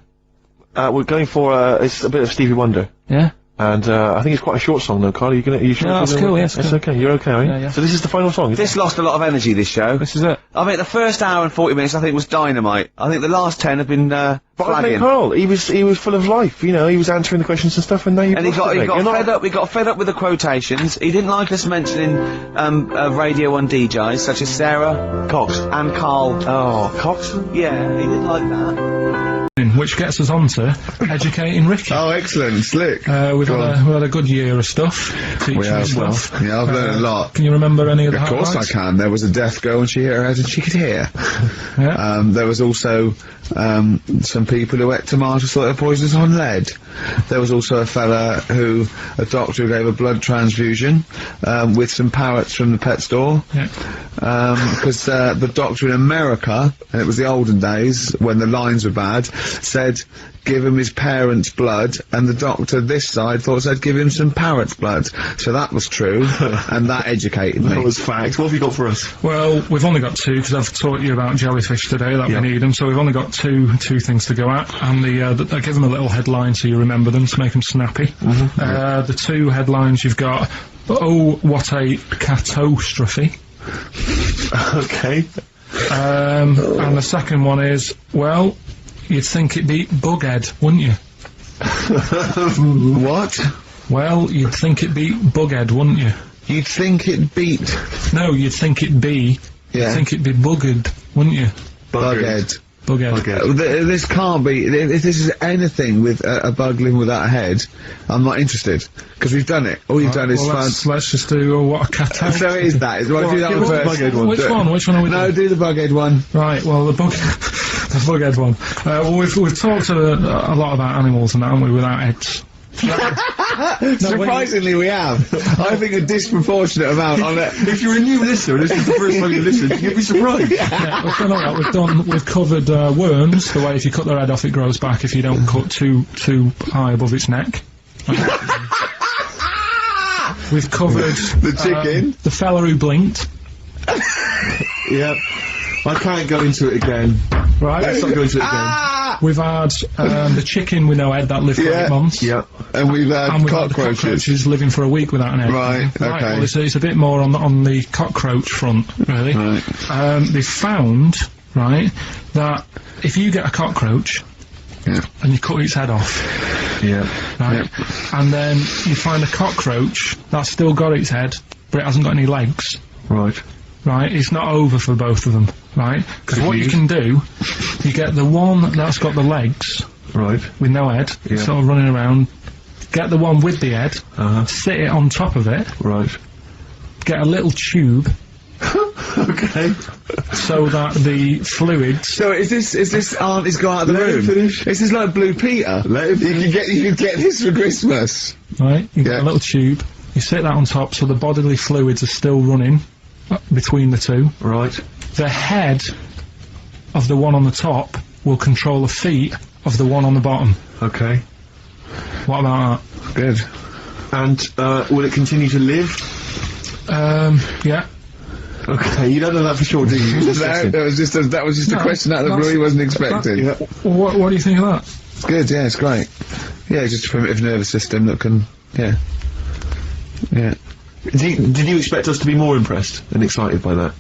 We're going for, it's a bit of Stevie Wonder. Yeah? And, I think it's quite a short song though, Carl. Are you sure? No, that's cool, yeah, it's It's cool. okay, you're okay, are you? Yeah, yeah. So this is the final song, is This lost a lot of energy, this show. This is it. I mean, the first hour and 40 minutes, I think, was dynamite. I think the last 10 have been, But I think flagging. Carl, he was full of life, you know, he was answering the questions and stuff, and now you've And he lost it, mate. got You're fed not- up. He got fed up with the quotations. He didn't like us mentioning Radio 1 DJs such as Sarah Cox. and Carl. Oh, Cox? Yeah, he didn't like that. Which gets us on to educating Ricky. Oh, excellent, slick. We've had a good year of stuff, teaching We have, stuff. yeah, I've learned a lot. Can you remember any of the Of course I highlights? can. There was a deaf girl and she hit her head and she could hear. Yeah. There was also some people who ate tomatoes thought they were poisonous on lead. There was also a doctor who gave a blood transfusion with some parrots from the pet store. Yeah. Because the doctor in America, and it was the olden days when the lines were bad, said give him his parents' blood, and the doctor this side thought said give him some parrot's blood. So that was true, and that educated me. That was facts. What have you got for us? Well, we've only got 2 because I've taught you about jellyfish today that Yeah. we need them. So we've only got two things to go at, and I give them a little headline so you remember them to make them snappy. The 2 headlines you've got: oh, what a catastrophe. Okay. And the second one is, well, you'd think it'd be Bughead, wouldn't you? What? Well, you'd think it'd be Bughead, wouldn't you? You'd think it beat No, you'd think it'd be. Yeah. You'd think it'd be Buggered, wouldn't you? Bughead. Bughead. This can't be. If this is anything with a bug living without a head, I'm not interested because we've done it. All you've done is Well, fun. let's just do what a catastrophe. So it is that. Well, do that give one us the first. Bughead one. Which Do it. one? Which one are we No, doing? do the bughead one. Right, well, the Bughead one. Well, we've talked a lot about animals and that, haven't we, without heads. Surprisingly, we have. I think a disproportionate amount on it. If you're a new listener, this is the first time you listen, you'd be surprised. Yeah, we've done all that. We've covered worms, the way if you cut their head off it grows back if you don't cut too high above its neck. We've covered The chicken. the fella who blinked. Yeah. I can't go into it again. Right. Let's not go into it again. Ah! We've had the chicken with no head that lived for 8 months. Yeah. And we've had And we've had the cockroaches. cockroaches living for a week without an egg. Right, okay. Well, it's a bit more on the cockroach front, really. Right. They found, right, that if you get a cockroach Yeah. and you cut its head off, Yeah. Right? And then you find a cockroach that's still got its head, but it hasn't got any legs. Right. Right? It's not over for both of them. Right? Because what you can do, you get the one that's got the legs. Right. With no head, sort of running around. Get the one with the head, sit it on top of it. Right. Get a little tube. Okay. So that the fluids. So is this auntie's go out of the room? Finish. This is like Blue Peter. You can get this for Christmas. Right. You get a little tube. You sit that on top, so the bodily fluids are still running between the two. Right. The head of the one on the top will control the feet of the one on the bottom. Okay. What about that? Good. And will it continue to live? Yeah. Okay, you don't know that for sure, do you? That was just a question out of the blue he wasn't expecting. What do you think of that? It's good, yeah, it's great. Yeah, it's just a primitive nervous system that can, yeah. Did you expect us to be more impressed and excited by that?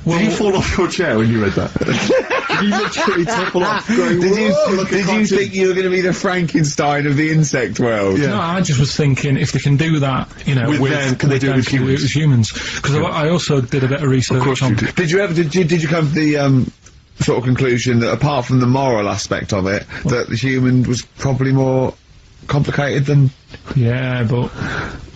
Did you fall off your chair when you read that? Did you literally topple off? Did you think you were going to be the Frankenstein of the insect world? Yeah. No, I just was thinking if they can do that, you know, with them, can they do it with humans? With humans? Because I also did a bit of research. Of course on. Did you come to the sort of conclusion that apart from the moral aspect of it, that the human was probably more complicated than? Yeah, but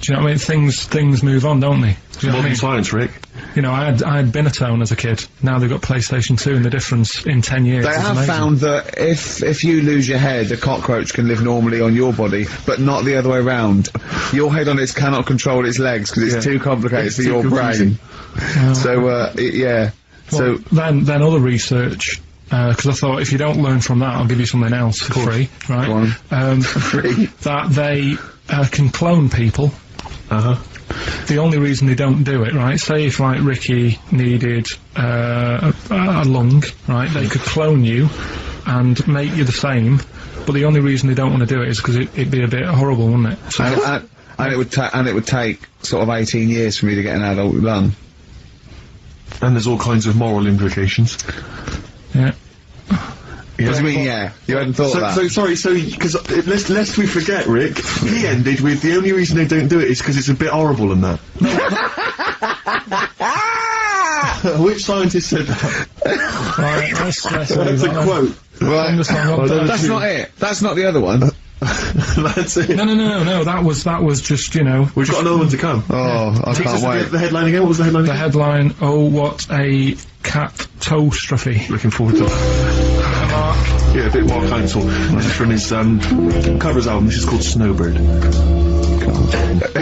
do you know what I mean? Things move on, don't they? Do you know what I mean? Science, Rick. You know, I had Binatone as a kid. Now they've got PlayStation 2, and the difference in 10 years. They have found that if you lose your head, a cockroach can live normally on your body, but not the other way around. Your head on it cannot control its legs because it's too complicated for your brain. So yeah. Well, so then other research. Because I thought if you don't learn from that, I'll give you something else for free, right? Go on. For free. That they can clone people. The only reason they don't do it, right? Say if like Ricky needed a lung, right? They could clone you and make you the same. But the only reason they don't want to do it is because it'd be a bit horrible, wouldn't it? So and it would take sort of 18 years for me to get an adult lung. And there's all kinds of moral implications. Yeah. What do you mean, yeah? You hadn't thought of that? So, sorry, because lest we forget, Rick, he ended with the only reason they don't do it is because it's a bit horrible and that. Which scientist said that? Right, that's a quote. Right. That's not it. That's not the other one. That's it. No, that was just, you know... We've got another one to come. Oh, I can't wait. The headline again? What was the headline again? The headline, oh, what a catastrophe. Looking forward to it. Yeah, a bit more counsel. This is from his covers album. This is called Snowbird.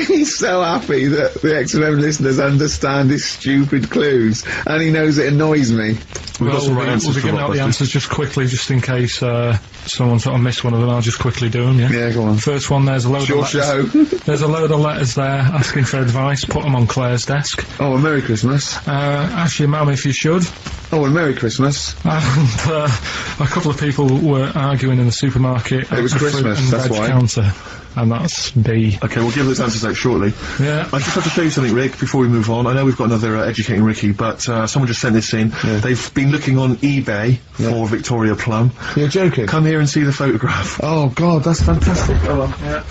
He's so happy that the XFM listeners understand his stupid clues, and he knows it annoys me. We'll be giving out the answers just quickly, just in case someone sort of missed one of them. I'll just quickly do them, yeah? Yeah, go on. First one, there's a load of letters. There's a load of letters there asking for advice. Put them on Claire's desk. Oh, a Merry Christmas. Ask your mum if you should. Oh, a Merry Christmas. And a couple of people were arguing in the supermarket. It was Christmas, that's why. Counter. And that's B. Okay, we'll give those answers out shortly. Yeah. I just have to show you something, Rick, before we move on. I know we've got another Educating Ricky, but someone just sent this in. Yeah. They've been looking on eBay for Victoria Plum. You're joking? Come here and see the photograph. Oh, God, that's fantastic. Oh, well. Yeah.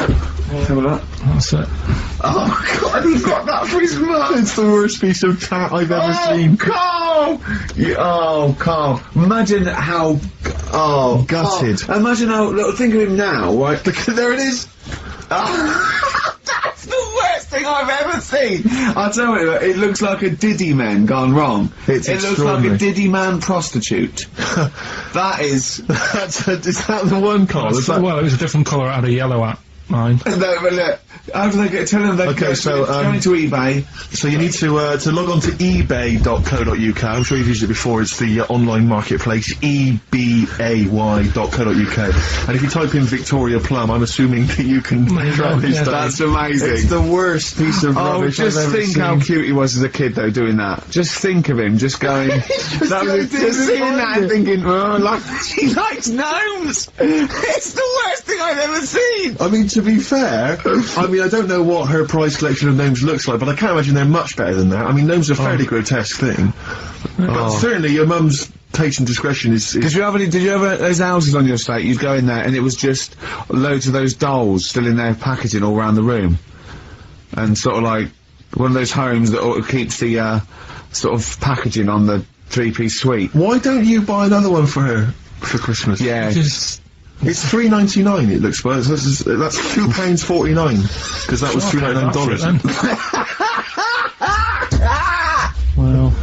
Have a look. That's it. Oh, God, he's got that for his mum. It's the worst piece of tat I've ever seen. Carl! Carl. Imagine how... Oh, gutted. Carl. Imagine how... Look, think of him now, right? There it is. That's the worst thing I've ever seen. I'll tell you, it looks like a Diddy man gone wrong. It looks like a Diddy man prostitute. That is... is that the one, Carl? Well, it was a different colour. It had a yellow at mine. No, but look, how do they get... Tell them they okay, so, going to eBay. So you need to log on to ebay.co.uk. I'm sure you've used it before. It's the online marketplace, ebay.co.uk. And if you type in Victoria Plum, I'm assuming that you can track this down. That's amazing. It's the worst piece of rubbish I've ever just think how cute he was as a kid, though, doing that. Just think of him, just going... just seeing that and thinking, oh, he likes gnomes! It's the worst thing I've ever seen! I mean, to be fair, I I mean, I don't know what her prize collection of gnomes looks like, but I can't imagine they're much better than that. I mean, gnomes are a fairly grotesque thing. But certainly your mum's taste and discretion is... Did you ever, those houses on your estate, you'd go in there and it was just loads of those dolls still in their packaging all around the room? And sort of like, one of those homes that keeps the, sort of packaging on the 3-piece suite. Why don't you buy another one for her for Christmas? Yeah. It's $3.99 it looks like, so that's £2.49, because that was $3.99. Well.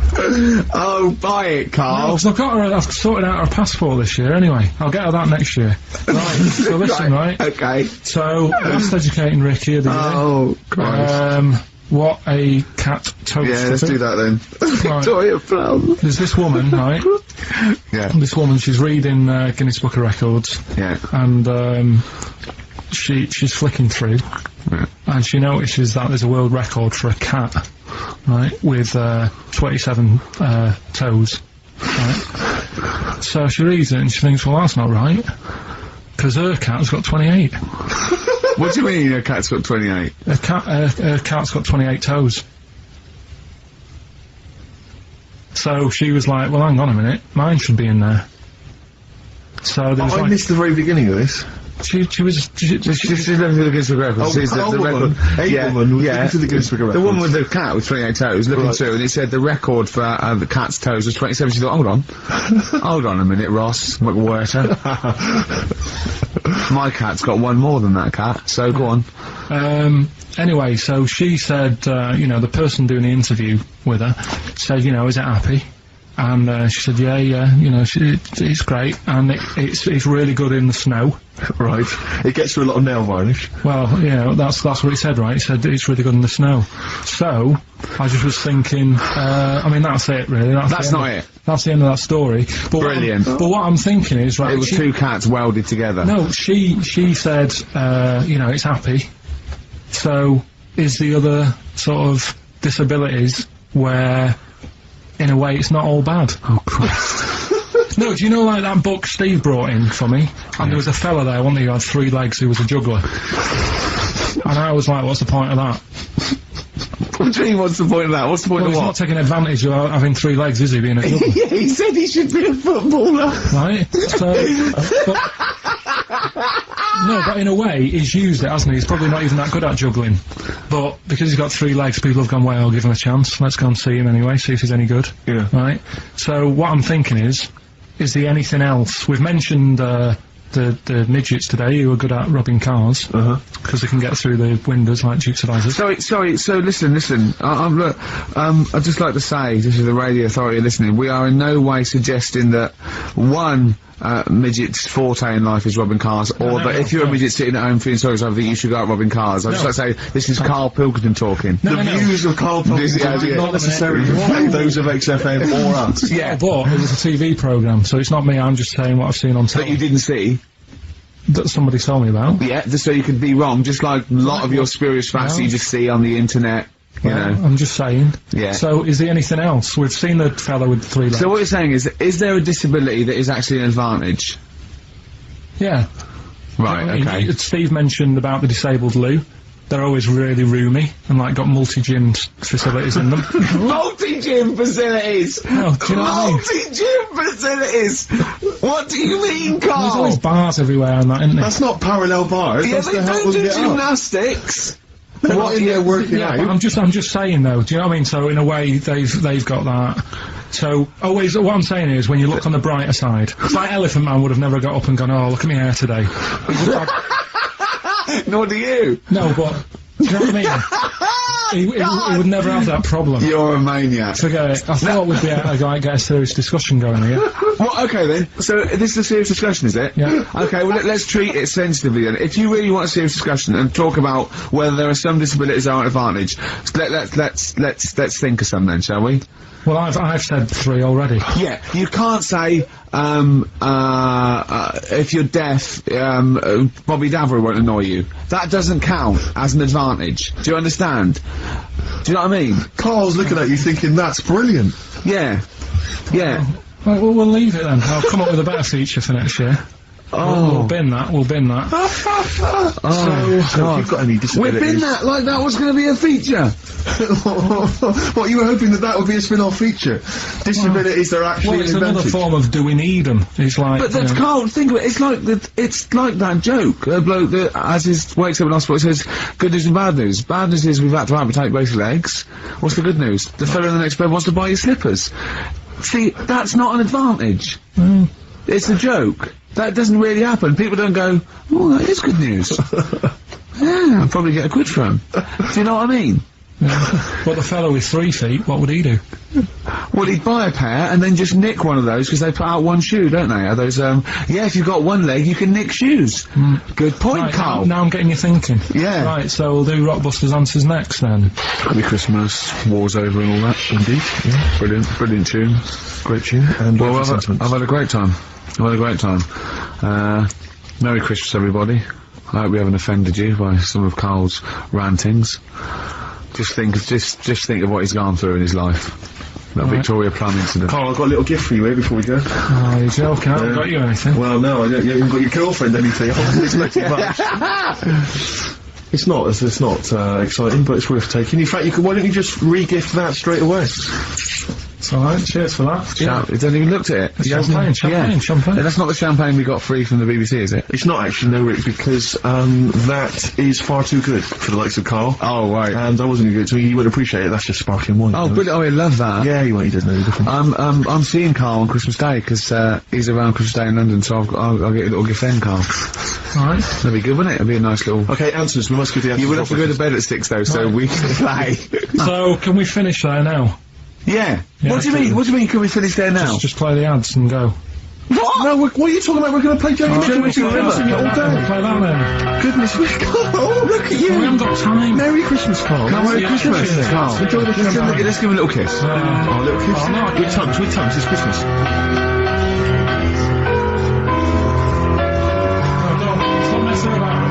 Oh, buy it, Carl. No, 'cause I've sorted out her passport this year anyway. I'll get her that next year. Right, so listen, right? Okay. So, that's educating Ricky of the year. Oh, Christ. What a cat toast. Yeah, let's do that then. Right. Toy of plum. There's this woman, right? Yeah. This woman, she's reading Guinness Book of Records. Yeah. And she's flicking through. Yeah. And she notices that there's a world record for a cat, right, with 27 toes. Right? So she reads it and she thinks, well, that's not right, because her cat's got 28. What do you mean a cat's got 28? Her cat's got 28 toes. So she was like, well, hang on a minute, mine should be in there. So there was I missed the very beginning of this. She's looking through the Guinness Book of Records. Sees the record. Woman was looking through the Guinness Book of Records. The woman with the cat with 28 toes looking through, and it said the record for the cat's toes was 27. She thought, hold on. Hold on a minute, Ross McWhirter. My cat's got one more than that cat, so go on. Anyway, so she said, you know, the person doing the interview with her said, you know, is it happy? And she said, yeah, you know, it's great, and it's really good in the snow. Right. It gets through a lot of nail varnish. Well, you know, that's what it said, right? It said it's really good in the snow. So, I just was thinking, I mean, that's it, really. That's not it. That's the end of that story. But Brilliant. But what I'm thinking is, right... It was two cats welded together. No, she said, you know, it's happy. So, is the other sort of disabilities where... in a way, it's not all bad. Oh, Christ. No, do you know, like, that book Steve brought in for me? And there was a fella there, wasn't he, who had 3 legs, who was a juggler. And I was like, what's the point of that? What do you mean, what's the point of that? What's the point of he's what? not taking advantage of having 3 legs, is he, being a juggler? Yeah, he said he should be a footballer. Right? So... no, but in a way, he's used it, hasn't he? He's probably not even that good at juggling. But because he's got 3 legs, people have gone, well, I'll give him a chance. Let's go and see him anyway, see if he's any good. Yeah. Right? So what I'm thinking is there anything else? We've mentioned, the midgets today who are good at robbing cars. Because they can get through the windows like Dukes of Hazzard. Sorry, so listen, look, I'd just like to say, this is the radio authority listening, we are in no way suggesting that one midget's forte in life is robbing cars, or that if you're a midget sitting at home feeling sorry for something, you should go out robbing cars. I'd just like to say, this is Karl Pilkington talking. The views of Karl Pilkington do not necessarily reflect those of XFM or us. Yeah, but it was a TV programme, so it's not me, I'm just saying what I've seen on That telly. you didn't see? That somebody told me about. Yeah, just so you could be wrong, just like a lot of your spurious facts that you just see on the internet, you know. I'm just saying. Yeah. So, is there anything else? We've seen the fella with 3 legs. So what you're saying is there a disability that is actually an advantage? Yeah. Right, okay. Steve mentioned about the disabled loo. They're always really roomy and like got multi-gym facilities in them. Multi-gym facilities! Oh, do you know what I mean? Multi-gym facilities! What do you mean, Carl? There's always bars everywhere and that, isn't there? That's not parallel bars. Yeah, That's they to help don't them do get up. gymnastics! They're not in there working Yeah, out. but I'm just saying though, do you know what I mean? So in a way, they've got that. So, always, what I'm saying is, when you look on the brighter side, it's like Elephant Man would have never got up and gone, oh, look at me hair today. Nor do you! No, but, do you know what I mean? He would never have that problem. You're a maniac. Forget it. I thought we'd be able to get a serious discussion going here. Well, okay then. So this is a serious discussion, is it? Yeah. Okay, well let's treat it sensitively then. If you really want a serious discussion and talk about whether there are some disabilities that are an advantage, let's think of some then, shall we? Well, I've said 3 already. Yeah, you can't say, if you're deaf, Bobby Davery won't annoy you. That doesn't count as an advantage. Do you understand? Do you know what I mean? Carl's looking at you thinking, that's brilliant. Yeah. Yeah. Well, we'll leave it then. I'll come up with a better feature for next year. We'll bin that. We'll bin that. So, if you've got any disabilities... We've been that like that was going to be a feature. What, you were hoping that would be a spin-off feature? Disabilities they're actually Well, it's an another advantage. form of do we need them? It's like... But that's Carl, think of it, it's like that joke, a bloke that, as he wakes up in hospital, says, good news and bad news. Bad news is we've had to amputate both legs. What's the good news? The fellow in the next bed wants to buy your slippers. See, that's not an advantage. It's a joke. That doesn't really happen. People don't go, oh, that is good news. Yeah, I'll probably get a quid from. Do you know what I mean? But the fellow with 3 feet, what would he do? Well, he'd buy a pair and then just nick one of those because they put out one shoe, don't they? Are those, yeah, if you've got one leg, you can nick shoes. Good point, Right, Carl. now I'm getting you thinking. Yeah. Right, so we'll do Rockbusters Answers next then. Happy Christmas, war's over and all that. Indeed, yeah. Brilliant tune. Great tune. And Well, lovely I've sentiments. had a great time. Merry Christmas, everybody. I hope we haven't offended you by some of Carl's rantings. Just think of what he's gone through in his life. That Victoria Plum incident. Carl, I've got a little gift for you here before we go. Oh, you're joking. I haven't got you anything. Well, no, you haven't got your girlfriend anything. I wasn't expecting much. It's not exciting, but it's worth taking. In fact, why don't you just re-gift that straight away? It's alright, cheers for that. He hasn't even looked at it. Champagne. That's not the champagne we got free from the BBC, is it? It's not actually, no, Rick, because that is far too good for the likes of Carl. Oh, right. And I wasn't going to give it to you. You wouldn't appreciate it. That's just sparkling wine. Oh, brilliant. Oh, I love that. Yeah, you won't. He doesn't know the difference. I'm seeing Carl on Christmas Day, because, he's around Christmas Day in London, so I'll get a little gift then, Carl. Alright. That'd be good, wouldn't it? It'd be a nice little... Okay, answers. We must give the answers. You would have to go to bed at 6, though, so we can play. So, can we finish there now? Yeah. Yeah, What do you mean? What do you mean, can we finish there now? Just play the ads and go. What? No, what are you talking about? We're going to play Jerry Mitchell Play all day. that then. Goodness me, Carl, look at you. We haven't got time. Merry Christmas, Carl. Merry Christmas, Carl. Enjoy the champagne. Let's give him a little kiss. Oh, a little kiss. Oh, no, with tongues, it's Christmas. Stop messing about.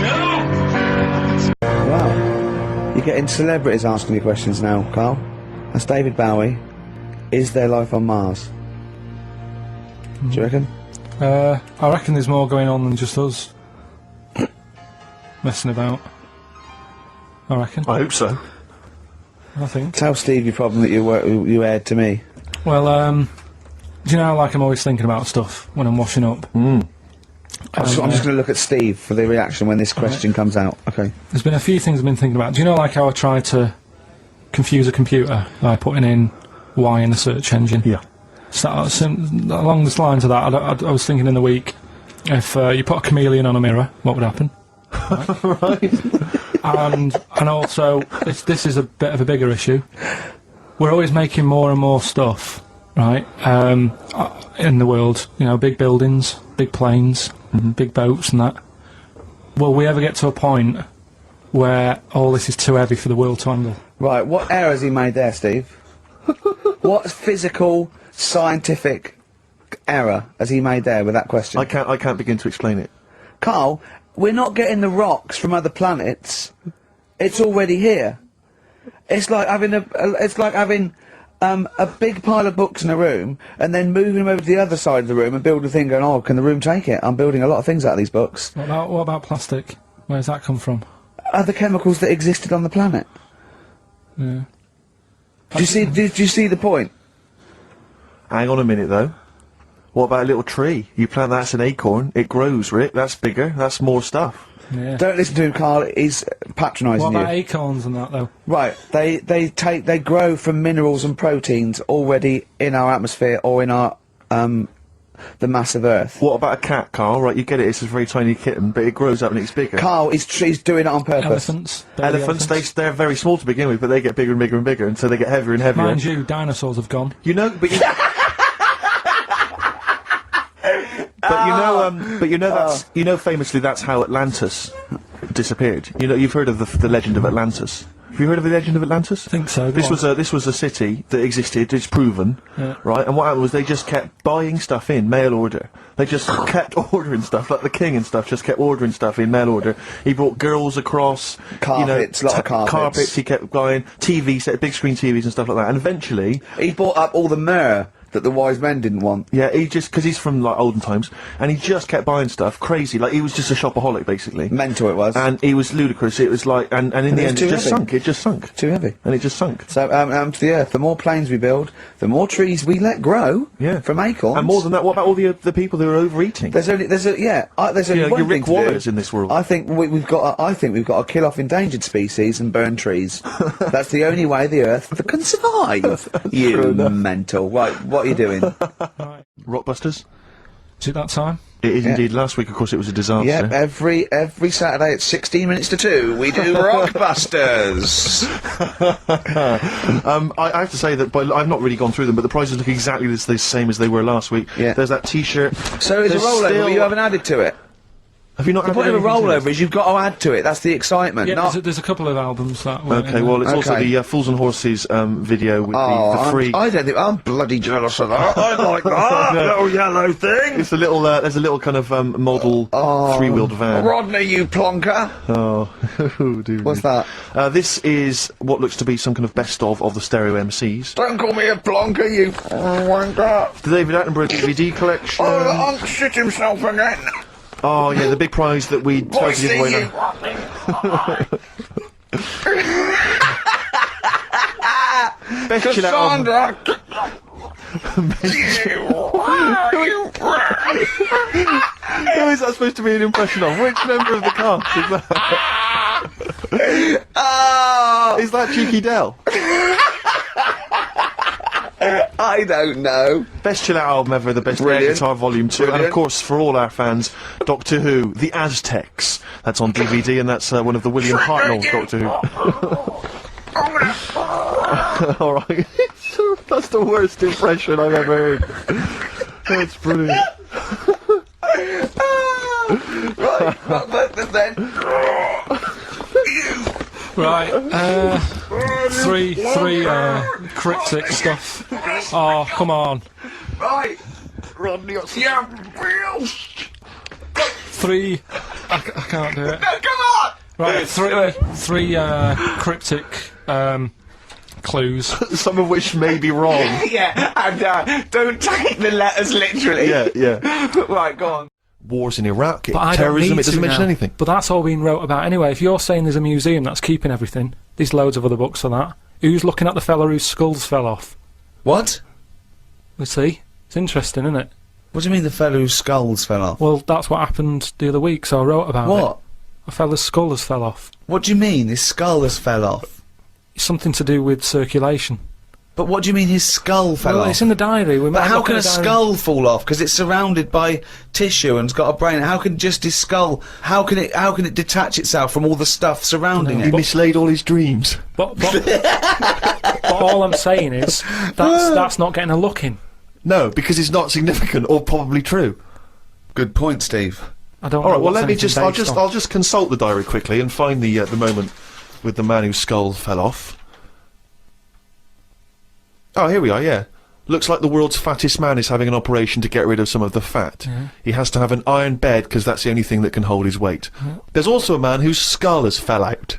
Get off! Wow. You're getting celebrities asking you questions now, Carl. That's David Bowie. Is there life on Mars? Do you reckon? I reckon there's more going on than just us. Messing about. I reckon. I hope so. I think. Tell Steve your problem that you aired to me. Well, do you know, like, I'm always thinking about stuff when I'm washing up. I'm just going to look at Steve for the reaction when this question comes out. Okay. There's been a few things I've been thinking about. Do you know, like, how I tried to confuse a computer by putting in Y in the search engine? Yeah. So, along the lines of that, I was thinking in the week, if you put a chameleon on a mirror, what would happen? Right. and also, this is a bit of a bigger issue. We're always making more and more stuff, right? In the world, you know, big buildings, big planes, big boats, and that. Will we ever get to a point where all this is too heavy for the world to handle? Right, what error has he made there, Steve? What physical, scientific error has he made there with that question? I can't begin to explain it. Carl, we're not getting the rocks from other planets. It's already here. It's like having a big pile of books in a room and then moving them over to the other side of the room and building a thing going, oh, can the room take it? I'm building a lot of things out of these books. What about plastic? Where's that come from? Other chemicals that existed on the planet. Yeah. Do you see the point? Hang on a minute, though. What about a little tree? You plant that's an acorn, it grows, Rick. That's bigger. That's more stuff. Yeah. Don't listen to him, Carl. He's patronising What you. about acorns and that, though? Right, they grow from minerals and proteins already in our atmosphere or in our the mass of Earth. What about a cat, Carl? Right, you get it. It's a very tiny kitten, but it grows up and it's bigger. Carl, he's doing it on purpose. Elephants. They're very small to begin with, but they get bigger and bigger and bigger until they get heavier and heavier. Mind you, dinosaurs have gone. You know, but you. Famously that's how Atlantis disappeared. You know, you've heard of the legend of Atlantis. Have you heard of the legend of Atlantis? I think so. This was a city that existed. It's proven, right? And what happened was they just kept buying stuff in mail order. They just kept ordering stuff, like the king and stuff. Just kept ordering stuff in mail order. He brought girls across, carpets, lot of carpets. He kept buying TV set, big screen TVs and stuff like that. And eventually, he bought up all the myrrh that the wise men didn't want. Yeah, he just, because he's from, like, olden times, and he just kept buying stuff, crazy, like, he was just a shopaholic, basically. Mental it was. And he was ludicrous, it was like, and in the end, it just sunk. Too heavy. And it just sunk. So, to the earth, the more planes we build, the more trees we let grow. Yeah. From acorns. And more than that, what about all the people who are overeating? There's only one your thing Rick to do. Wallers in this world. I think we've got to kill off endangered species and burn trees. That's the only way the earth can survive. You mental. Right, what are you doing? Right. Rockbusters? Is it that time? It is indeed. Last week, of course, it was a disaster. Yep, every Saturday at 16 minutes to 2, we do Rockbusters. I have to say that, I've not really gone through them, but the prizes look exactly the same as they were last week. Yeah. There's that T-shirt. So there's a rollover, but you haven't added to it. Have you not The added point of a anything to rollover is you've got to add to it. That's the excitement. Yeah, not there's a couple of albums that were. Okay, well, it's also the Fools and Horses video with the free. I don't think I'm bloody jealous of that. I like that little yellow thing. It's a little. There's a little kind of model three-wheeled van. Rodney, you plonker. Oh, dude. What's that? This is what looks to be some kind of best of the stereo MCs. Don't call me a plonker, you wanker. The David Attenborough DVD collection. Oh, Unc shit himself again. Oh yeah, the big prize that we tried to give away now. Best chill out Cassandra. Who is that supposed to be an impression of? Which member of the cast is that? Is that Cheeky Dell? I don't know. Best chill out album ever, the best air guitar volume 2, and of course for all our fans, Doctor Who, The Aztecs. That's on DVD, and that's one of the William Hartnell Doctor Who. Alright, that's the worst impression I've ever heard. That's brilliant. But then. Right, three cryptic stuff. Oh, come on. Right. Rodney, Three. I can't do it. No, come on. Right, three cryptic clues. some of which may be wrong. Yeah, and don't take the letters literally. Yeah. Right, go on. Wars in Iraq, But I don't terrorism, need it doesn't to mention now. anything. But that's all been wrote about anyway. If you're saying there's a museum that's keeping everything, there's loads of other books for that. Who's looking at the fella whose skulls fell off? What? We see. It's interesting, isn't it? What do you mean the fellow whose skulls fell off? Well, that's what happened the other week, so I wrote about it. What? A fella's skull has fell off. What do you mean his skull has fell off? It's something to do with circulation. But what do you mean his skull fell Well, off? it's in the diary. But how can a skull fall off? Because it's surrounded by tissue and it's got a brain. How can just his skull? How can it detach itself from all the stuff surrounding He it? mislaid all his dreams. But all I'm saying is that's not getting a look in. No, because it's not significant or probably true. Good point, Steve. I don't. All know right. Well, what's let me anything just. I'll based on. just consult the diary quickly and find the moment with the man whose skull fell off. Oh, here we are. Yeah. Looks like the world's fattest man is having an operation to get rid of some of the fat. Yeah. He has to have an iron bed because that's the only thing that can hold his weight. Yeah. There's also a man whose skull has fell out.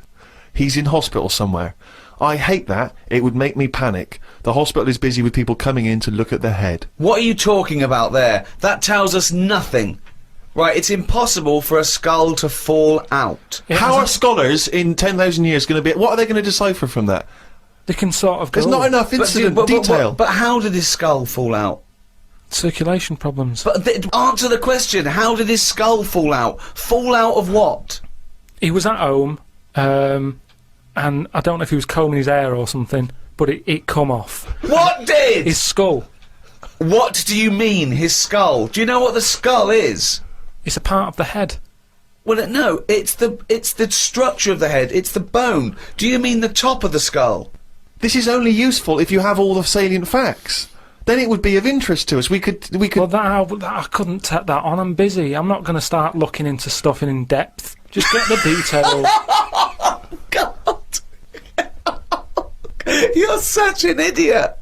He's in hospital somewhere. I hate that. It would make me panic. The hospital is busy with people coming in to look at their head. What are you talking about there? That tells us nothing. Right, it's impossible for a skull to fall out. How are scholars in 10,000 years going to be... What are they going to decipher from that? They can sort of. There's not enough incident detail. But how did his skull fall out? Circulation problems. But answer the question. How did his skull fall out? Fall out of what? He was at home, and I don't know if he was combing his hair or something, but it come off. What did? His skull. What do you mean, his skull? Do you know what the skull is? It's a part of the head. Well, no, it's the structure of the head. It's the bone. Do you mean the top of the skull? This is only useful if you have all the salient facts. Then it would be of interest to us. We could. Well, that I couldn't take that on. I'm busy. I'm not going to start looking into stuff in depth. Just get the details. God. You're such an idiot.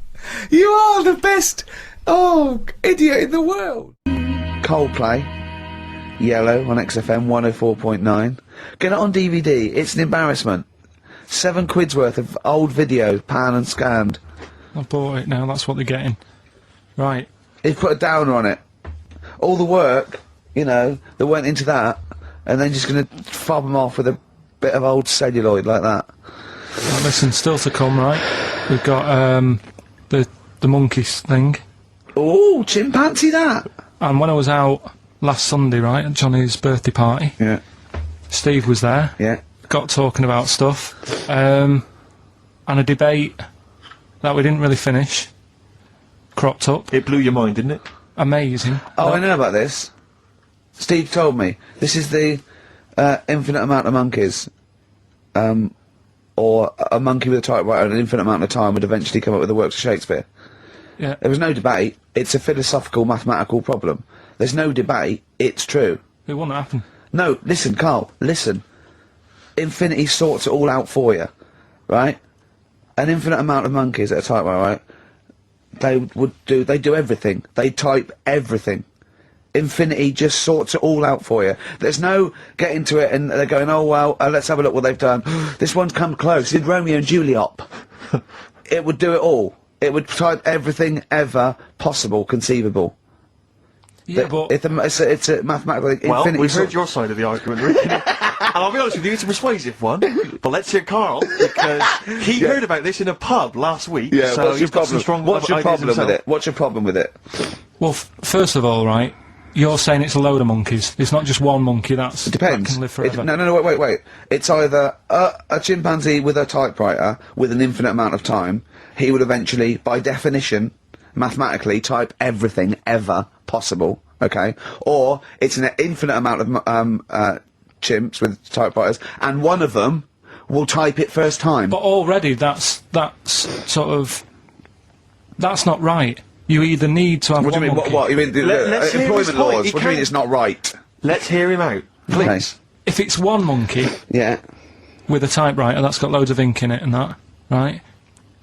You are the best, idiot in the world. Coldplay, Yellow on XFM 104.9. Get it on DVD. It's an embarrassment. £7 worth of old video, pan and scanned. I bought it now. That's what they're getting. Right. He put a downer on it. All the work, you know, that went into that, and then just gonna fob them off with a bit of old celluloid like that. Right, listen, still to come, right? We've got, the monkeys thing. Ooh, chimpanzee that! And when I was out last Sunday, right, at Johnny's birthday party, Yeah. Steve was there. Yeah. Got talking about stuff. And a debate that we didn't really finish cropped up. It blew your mind, didn't it? Amazing. Oh, I know about this. Steve told me. This is the infinite amount of monkeys. Or a monkey with a typewriter and an infinite amount of time would eventually come up with the works of Shakespeare. Yeah. There was no debate. It's a philosophical, mathematical problem. There's no debate. It's true. It wouldn't happen. No, listen, Carl, listen. Infinity sorts it all out for you, right? An infinite amount of monkeys at a typewriter, right? They do everything. They type everything. Infinity just sorts it all out for you. There's no getting to it and they're going, oh well, let's have a look what they've done. This one's come close. Did Romeo and Juliet? It would do it all. It would type everything ever possible, conceivable. Yeah, but... It's a mathematical... Well, infinity we've sort- heard your side of the argument, Rick. And I'll be honest with you, it's a persuasive one. But let's hear Carl, because he heard about this in a pub last week. Yeah, so what's your he's got some problem? strong What's your ideas problem with himself. it? What's your problem with it? Well, first of all, right, you're saying it's a load of monkeys. It's not just one monkey that Depends. can live forever. No, wait. It's either a chimpanzee with a typewriter with an infinite amount of time. He would eventually, by definition, mathematically, type everything ever possible. Okay, or it's an infinite amount of chimps with typewriters, and one of them will type it first time. But already, that's sort of... That's not right. You either need to have What do one you mean? monkey. What? You mean Let's hear his employment point. laws? He What do you mean can't- it's not right? Let's hear him out, please. Okay. If it's one monkey Yeah. with a typewriter that's got loads of ink in it and that, right,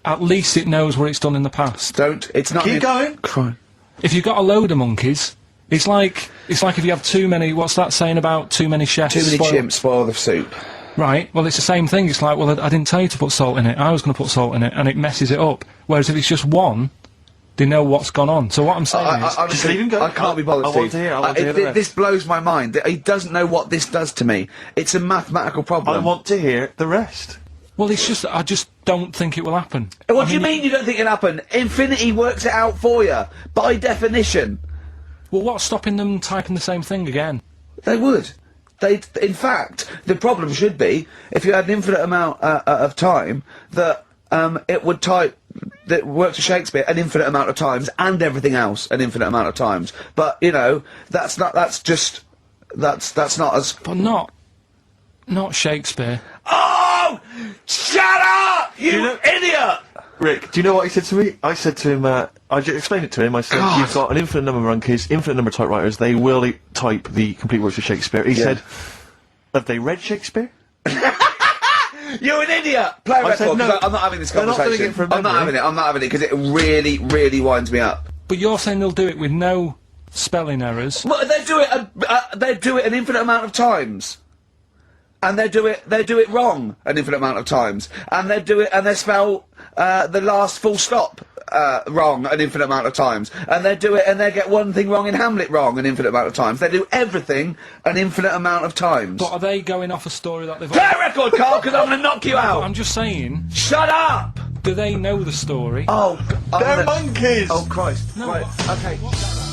at least it knows what it's done in the past. It's not... Keep going. Crime. If you've got a load of monkeys, it's like if you have too many... What's that saying about too many chefs? Too many spoil- chimps spoil the soup. Right, well, it's the same thing. It's like, well, I didn't tell you to put salt in it. I was going to put salt in it, and it messes it up. Whereas if it's just one, they know what's gone on. So what I'm saying is... honestly, Just leave him go. I can't be bothered, I want Steve. to hear, I want to hear the rest. This blows my mind. He doesn't know what this does to me. It's a mathematical problem. I want to hear the rest. Well, it's just... I just don't think it will happen. What do you mean you don't think it'll happen? Infinity works it out for you, by definition. Well, what's stopping them typing the same thing again? They would. In fact, the problem should be, if you had an infinite amount of time, that it would type that works for Shakespeare an infinite amount of times, and everything else an infinite amount of times. But, you know, that's not as... But not Shakespeare. Oh! Shut up, you idiot! Rick, do you know what he said to me? I said to him, I explained it to him, I said, you've got an infinite number of monkeys, infinite number of typewriters, they will type the complete works of Shakespeare. He said, have they read Shakespeare? You're an idiot! Play a I record, said no. 'cause I'm not having this They're not conversation. doing it from I'm not memory. having it, because it really, really winds me up. But you're saying they'll do it with no spelling errors. Well, they do it an infinite amount of times. And they do it wrong an infinite amount of times. And they spell the last full stop wrong an infinite amount of times. And they get one thing wrong in Hamlet wrong an infinite amount of times. They do everything an infinite amount of times. But are they going off a story that they've... Play a record, Carl, because I'm going to knock you out! I'm just saying, Shut up! do they know the story? Oh, They're monkeys! Oh, Christ. No, Right, what- okay. what-